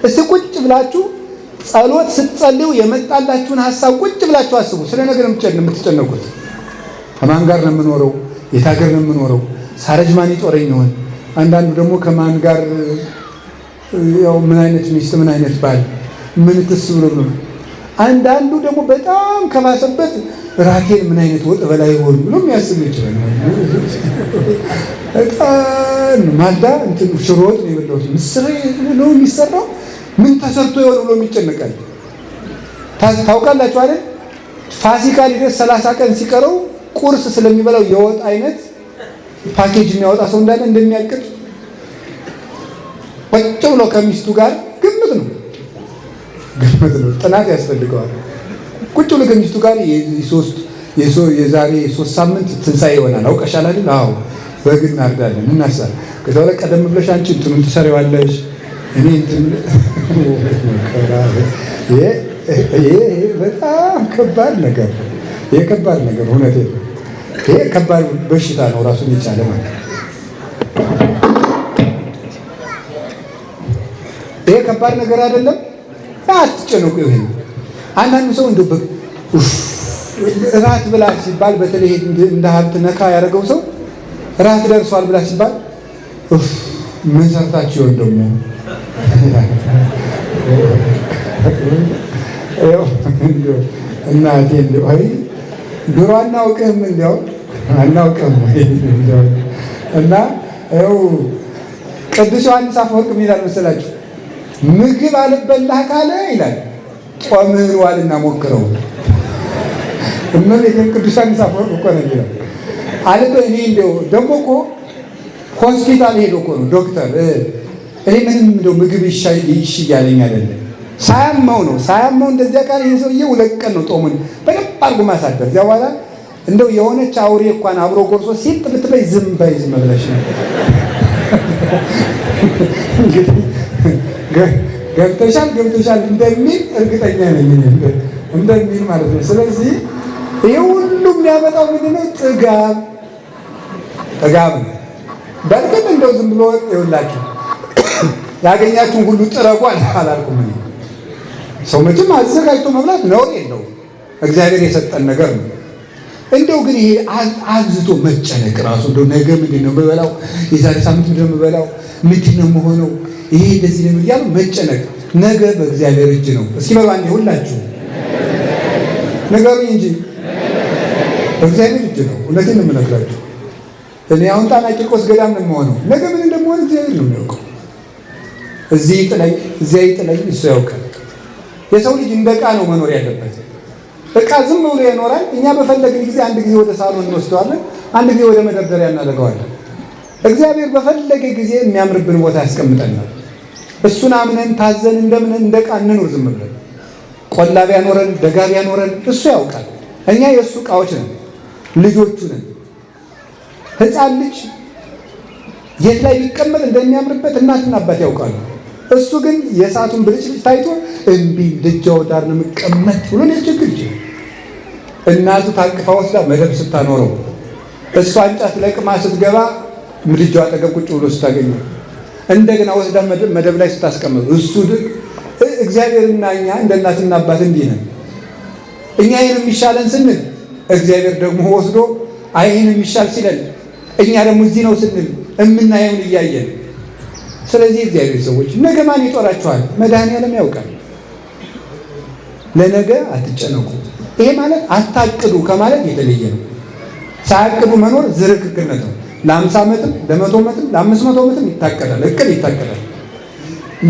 እስቲ ቁጭ ብላችሁ ጸሎት ስትጸልዩ የመጣላችሁን ሐሳብ ቁጭ ብላችሁ አስቡ። ስለ ነገ ነው የምትጨነቁት። ከማን ጋር ነው የምኖረው? የት ሀገር ነው የምኖረው? ሳረጅ ማን ይጦረኝ ይሆን? አንዳንዱ ደግሞ ከማን ጋር ያው ምን አይነት ሚስት ምን አይነት ባል ምን ትስ ብሎ ነው። አንዳንዱ ደግሞ በጣም ከባሰበት ራቴን ምን አይነት ወጥ በላይ ይሆን ብሎ የሚያስብ ይችላል። በጣም ማልዳ እንትን ሽሮ ወጥ ነው የበላሁት ምስር ነው የሚሰራው ምን ተሰርቶ ይሆን ብሎ የሚጨነቃል። ታውቃላችሁ አይደል? ፋሲካ ሊደርስ 30 ቀን ሲቀረው ቁርስ ስለሚበላው የወጥ አይነት ፓኬጅ የሚያወጣ ሰው እንዳለ እንደሚያቅድ ቁጭ ብሎ ከሚስቱ ጋር ግምት ነው። ጥናት ያስፈልገዋል። ቁጭ ብሎ ከሚስቱ ጋር የዛሬ 3 ሳምንት ትንሣኤ ይሆናል አውቀሻል አይደል? አዎ በግ እናርዳለን እናሳለን። ከዛ በኋላ ቀደም ብለሽ አንቺ እንትኑን ትሰሪዋለሽ እኔ እንትን ይሄ በጣም ከባድ ነገር ይሄ ከባድ ነገር እውነቴን ነው። ይሄ ከባድ በሽታ ነው ራሱን የቻለ ማለት ነው። ይሄ ከባድ ነገር አይደለም። አትጨነቁ። ይሄ አንዳንዱ ሰው እንደው እራት ብላ ሲባል በተለይ እንደ ሀብት ነካ ያደረገው ሰው እራት ደርሷል ብላ ሲባል ምን ሰርታችሁ ይሆን ደግሞ እናቴ እንደው አይ ድሮ አናውቅም እንደው አናውቅም እና ይኸው ቅዱስ ዮሐንስ አፈወርቅ ምን ይላል መሰላችሁ? ምግብ አልበላህ ካለ ይላል ጾምህን ዋልና ሞክረው። እመቤቴ ቅዱስ ዮሐንስ አፈወርቅ እኮ ነው ይላል አለበ እኔ እንደው ደግሞ እኮ ሆስፒታል ሄዶ እኮ ነው ዶክተር እኔ ምንም እንደው ምግብ ይሻለኝ አይደለም ሳያመው ነው ሳያመው እንደዚያ ቃል ይሄ ሰውዬ 2 ቀን ነው ጦሙን በደንብ አድርጎ ማሳደር። እዚያ በኋላ እንደው የሆነች አውሬ እንኳን አብሮ ጎርሶ ሲጥ ብትበይ ዝም ብለሽ ነው ገብተሻል እንደሚል እርግጠኛ ነኝ እንደሚል ማለት ነው። ስለዚህ ይሄ ሁሉ የሚያመጣው ምንድነው? ጥጋብ ነው። በእርግጥ እንደው ዝም ብሎ ይኸውላችሁ ያገኛችሁን ሁሉ ጥረጉ አላልኩም እኔ። ሰው መቼም አዘጋጅቶ መብላት ነውር የለውም፣ እግዚአብሔር የሰጠን ነገር ነው። እንደው ግን ይሄ አብዝቶ መጨነቅ ራሱ እንደው ነገ ምንድን ነው የምበላው፣ የዛሬ ሳምንት ምንድን ነው የምበላው፣ ምንድን ነው የምሆነው፣ ይሄ እንደዚህ ነው እያሉ መጨነቅ። ነገ በእግዚአብሔር እጅ ነው። እስኪ በሉ አንዴ ሁላችሁ ነገሩኝ እንጂ በእግዚአብሔር እጅ ነው። እውነቴን ነው የምነግራችሁ። እኔ አሁን ጣና ቂርቆስ ገዳም ነው የምሆነው። ነገ ምን እንደምሆን እግዚአብሔር ነው የሚያውቀው። እዚህ ይጥለኝ እዚያ ይጥለኝ እሱ ያውቃል። የሰው ልጅ እንደ ዕቃ ነው መኖር ያለበት። ዕቃ ዝም ብሎ ይኖራል። እኛ በፈለግን ጊዜ አንድ ጊዜ ወደ ሳሎን እንወስደዋለን፣ አንድ ጊዜ ወደ መደርደሪያ እናደርገዋለን። እግዚአብሔር በፈለገ ጊዜ የሚያምርብን ቦታ ያስቀምጠናል። እሱን አምነን ታዘን እንደምን እንደ ዕቃ እንኑር ዝም ብለን። ቆላ ቢያኖረን ደጋ ቢያኖረን እሱ ያውቃል። እኛ የእሱ ዕቃዎች ነን፣ ልጆቹ ነን። ሕፃን ልጅ የት ላይ ቢቀመጥ እንደሚያምርበት እናትና አባት ያውቃሉ። እሱ ግን የእሳቱን ብልጭልጭ ታይቶ እምቢ ደጃው ዳር ነው የምቀመጥ ብሎ ሊያስቸግር ይችላል። እናቱ ታቅፋ ወስዳ መደብ ስታኖረው እሷ እንጨት ለቅማ ስትገባ ምድጃው አጠገብ ቁጭ ብሎ ስታገኘው እንደገና ወስዳ መደብ ላይ ስታስቀምጥ እሱ እግዚአብሔርና እኛ እንደ እናትና አባት እንዲህ ነን። እኛ ይህን የሚሻለን ስንል እግዚአብሔር ደግሞ ወስዶ አይ ይህን የሚሻል ሲለን እኛ ደግሞ እዚህ ነው ስንል የምናየውን እያየን። ስለዚህ እግዚአብሔር ሰዎች ነገ ማን ይጦራችኋል? መድኃኒዓለም ያውቃል። ለነገ አትጨነቁ። ይሄ ማለት አታቅዱ ከማለት የተለየ ነው። ሳያቅዱ መኖር ዝርክርክነት ነው። ለ50 ዓመትም ለ100 ዓመትም ለ500 ዓመትም ይታቀዳል፣ እቅድ ይታቀዳል።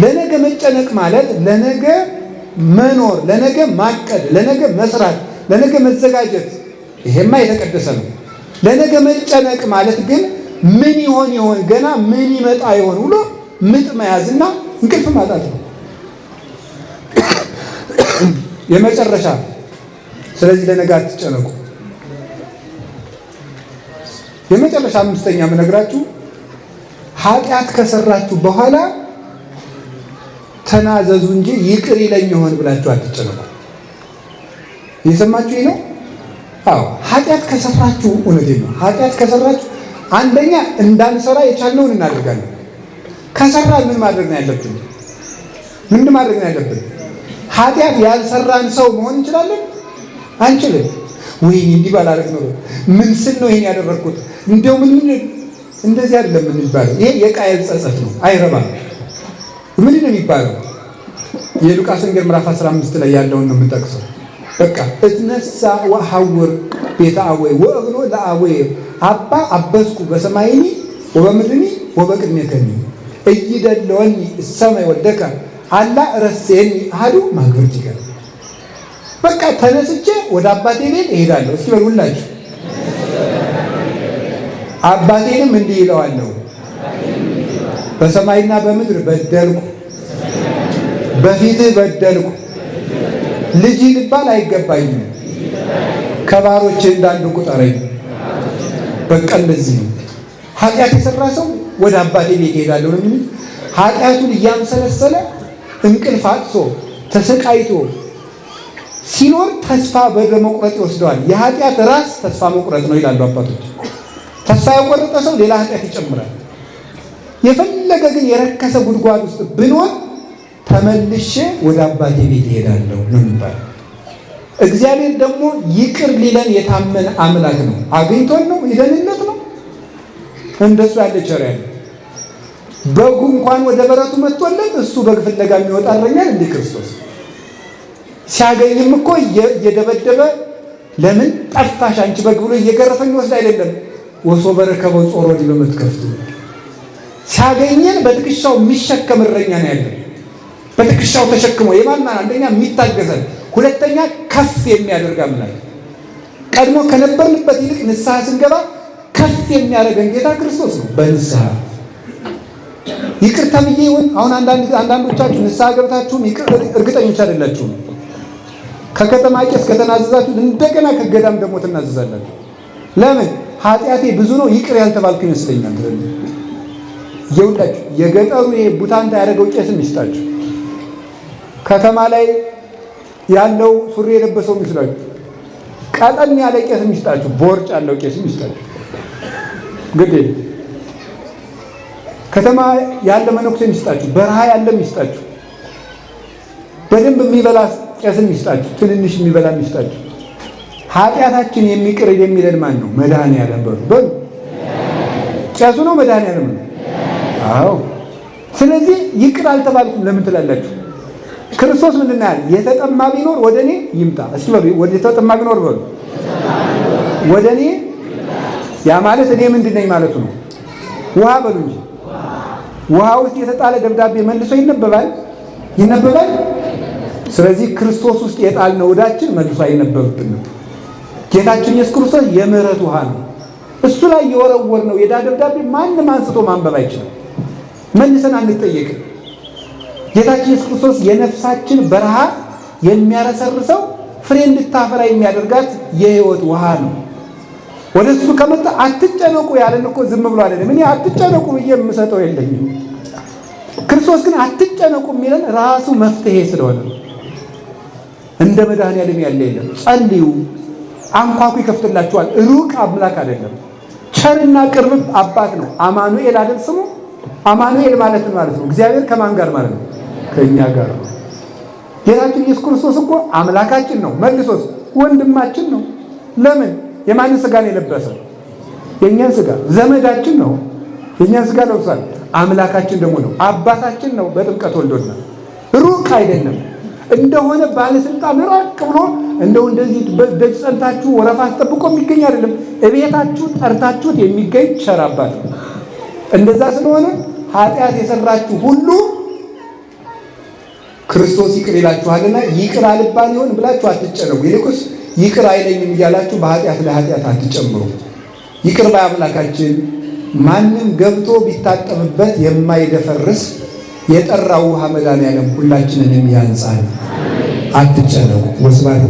ለነገ መጨነቅ ማለት ለነገ መኖር፣ ለነገ ማቀድ፣ ለነገ መስራት፣ ለነገ መዘጋጀት፣ ይሄማ የተቀደሰ ነው። ለነገ መጨነቅ ማለት ግን ምን ይሆን ገና ምን ይመጣ ይሆን ብሎ ምጥ መያዝና እንቅልፍ ማጣት ነው። የመጨረሻ ስለዚህ ለነገ አትጨነቁ። የመጨረሻ አምስተኛ የምነግራችሁ ኃጢአት ከሰራችሁ በኋላ ተናዘዙ እንጂ ይቅር ይለኝ ይሆን ብላችሁ አትጨነቁ። እየሰማችሁ ነው? አዎ ኃጢአት ከሰራችሁ እውነቴን ነው። ኃጢአት ከሰራችሁ አንደኛ እንዳንሰራ የቻልነውን እናደርጋለን። ከሰራን ምን ማድረግ ነው ያለብን? ምን ማድረግ ነው ያለብን? ኃጢአት ያልሰራን ሰው መሆን እንችላለን? አንችልም። ወይኔ እንዲህ ባላረግ ነው ምን ስል ነው ይሄን ያደረኩት? እንደው ምን እንደዚህ አይደለም የሚባለው። ይሄ የቃየል ጸጸት ነው። አይረባም። ምንድን ነው የሚባለው? የሉቃስ ወንጌል ምዕራፍ 15 ላይ ያለውን ነው የምጠቅሰው። በቃ እትነሳ ወሐውር ቤተ አወይ ወእብሎ ለአወይ አባ አበስኩ በሰማይኒ ወበምድኒ ወበቅድሜከኒ እይደለወኒ እሰማይ ወደከ አላ ረሴኒ አሐዱ ማግብርቲከ። በቃ ተነስቼ ወደ አባቴ ቤት እሄዳለሁ። እስኪ በሉላችሁ አባቴንም እንዲህ ይለዋለሁ፣ በሰማይና በምድር በደልኩ፣ በፊትህ በደልኩ፣ ልጅ ልባል አይገባኝም፣ ከባሮች እንዳንዱ ቁጠረኝ። በቃ እንደዚህ ነው። ኃጢአት የሰራ ሰው ወደ አባቴ ቤት እሄዳለሁ ነው የሚል። ኃጢአቱን እያምሰለሰለ እንቅልፍ አጥቶ ተሰቃይቶ ሲኖር ተስፋ በመቁረጥ ይወስደዋል። የኃጢአት ራስ ተስፋ መቁረጥ ነው ይላሉ አባቶች። ተስፋ የቆረጠ ሰው ሌላ ኃጢአት ይጨምራል። የፈለገ ግን የረከሰ ጉድጓድ ውስጥ ብኖር ተመልሼ ወደ አባቴ ቤት እሄዳለሁ ነው የሚባለው። እግዚአብሔር ደግሞ ይቅር ሊለን የታመነ አምላክ ነው። አግኝቶን ነው ይደንነት ነው እንደሱ ያለ ቸር ያለ በጉ እንኳን ወደ በረቱ መጥቶለት እሱ በግ ፍለጋ የሚወጣ እረኛል እንደ ክርስቶስ ሲያገኝም እኮ እየደበደበ ለምን ጠፋሽ አንቺ በግ ብሎ እየገረፈኝ ወስድ አይደለም ወሶ በረከበው ጾሮ ዲበመት ከፍቱ ሲያገኘን በትከሻው የሚሸከም እረኛ ነው ያለው። በትከሻው ተሸክሞ የማን አንደኛ የሚታገዘን፣ ሁለተኛ ከፍ የሚያደርግ አምላክ። ቀድሞ ከነበርንበት ይልቅ ንስሐ ስንገባ ከፍ የሚያደርገን ጌታ ክርስቶስ ነው። በንስሐ ይቅር ተብዬ ይሁን። አሁን አንዳንዶቻችሁ ንስሐ ገብታችሁም ይቅር እርግጠኞች አይደላችሁም። ከከተማ ቄስ ከተናዘዛችሁ እንደገና ከገዳም ደግሞ ትናዘዛላችሁ። ለምን? ኃጢአቴ ብዙ ነው ይቅር ያልተባልኩ ይመስለኛል። ይኸውላችሁ የገጠሩ ይሄ ቡታንታ ያደረገው ቄስም ይስጣችሁ፣ ከተማ ላይ ያለው ሱሪ የለበሰው ይመስላችሁ፣ ቀጠን ያለ ቄስም ይስጣችሁ፣ ቦርጭ ያለው ቄስም ይስጣችሁ። እንግዲህ ከተማ ያለ መነኩሴም ይስጣችሁ፣ በረሃ ያለም ይስጣችሁ፣ በደንብ የሚበላ ቄስም ይስጣችሁ፣ ትንንሽ የሚበላም ይስጣችሁ። ኃጢአታችን የሚቅር የሚለን ማን ነው? መድኃኒዓለም በሉ። ቄሱ ነው መድኃኒዓለም ነው። አዎ። ስለዚህ ይቅር አልተባልኩም ለምን ትላላችሁ? ክርስቶስ ምንድን ነው ያለ? የተጠማ ቢኖር ወደ እኔ ይምጣ። እስኪ በሉ ወደ የተጠማ ቢኖር በሉ ወደ እኔ። ያ ማለት እኔ ምንድን ነኝ ማለቱ ነው። ውሃ በሉ እንጂ ውሃ ውስጥ የተጣለ ደብዳቤ መልሶ ይነበባል? ስለዚህ ክርስቶስ ውስጥ የጣልነው ዕዳችን መልሶ አይነበብብንም። ጌታችን ኢየሱስ ክርስቶስ የምህረት ውሃ ነው። እሱ ላይ የወረወርነው የዕዳ ደብዳቤ ማንም አንስቶ ማንበብ አይችልም። መልሰን አንጠየቅም። ጌታችን ኢየሱስ ክርስቶስ የነፍሳችን በረሃ የሚያረሰርሰው ፍሬ እንድታፈራ የሚያደርጋት የሕይወት ውሃ ነው። ወደ እሱ ከመጣ አትጨነቁ ያለን እኮ ዝም ብሎ አይደለም። እኔ አትጨነቁ ብዬ የምሰጠው የለኝም። ክርስቶስ ግን አትጨነቁ የሚለን ራሱ መፍትሄ ስለሆነ እንደ መድኃኒዓለም ያለ የለም። ጸልዩ፣ አንኳኩ ይከፍትላችኋል። ሩቅ አምላክ አይደለም፣ ቸርና ቅርብ አባት ነው። አማኑኤል አይደል ስሙ? አማኑኤል ማለት ነው እግዚአብሔር ከማን ጋር ማለት ነው? ከእኛ ጋር ነው። ጌታችን ኢየሱስ ክርስቶስ እኮ አምላካችን ነው፣ መልሶስ ወንድማችን ነው። ለምን? የማንን ስጋ ነው የለበሰው? የእኛን ስጋ። ዘመዳችን ነው፣ የእኛን ስጋ ለብሷል። አምላካችን ደግሞ ነው፣ አባታችን ነው። በጥምቀት ወልዶናል። ሩቅ አይደለም። እንደሆነ ባለስልጣን ራቅ ብሎ እንደው እንደዚህ ደጅ ጸንታችሁ ወረፋ አስጠብቆ የሚገኝ አይደለም። እቤታችሁ ጠርታችሁት የሚገኝ ቸር አባት ነው። እንደዛ ስለሆነ ኃጢአት የሰራችሁ ሁሉ ክርስቶስ ይቅር ይላችኋልና ይቅር አልባል ይሆን ብላችሁ አትጨነቁ። ይልቁስ ይቅር አይለኝም እያላችሁ በኃጢአት ላይ ኃጢአት አትጨምሩ። ይቅር ባይ አምላካችን ማንም ገብቶ ቢታጠብበት የማይደፈርስ የጠራው ውሃ መድኃኒዓለም ሁላችንንም ያንጻል። አትጨነቁ። ወስብሐት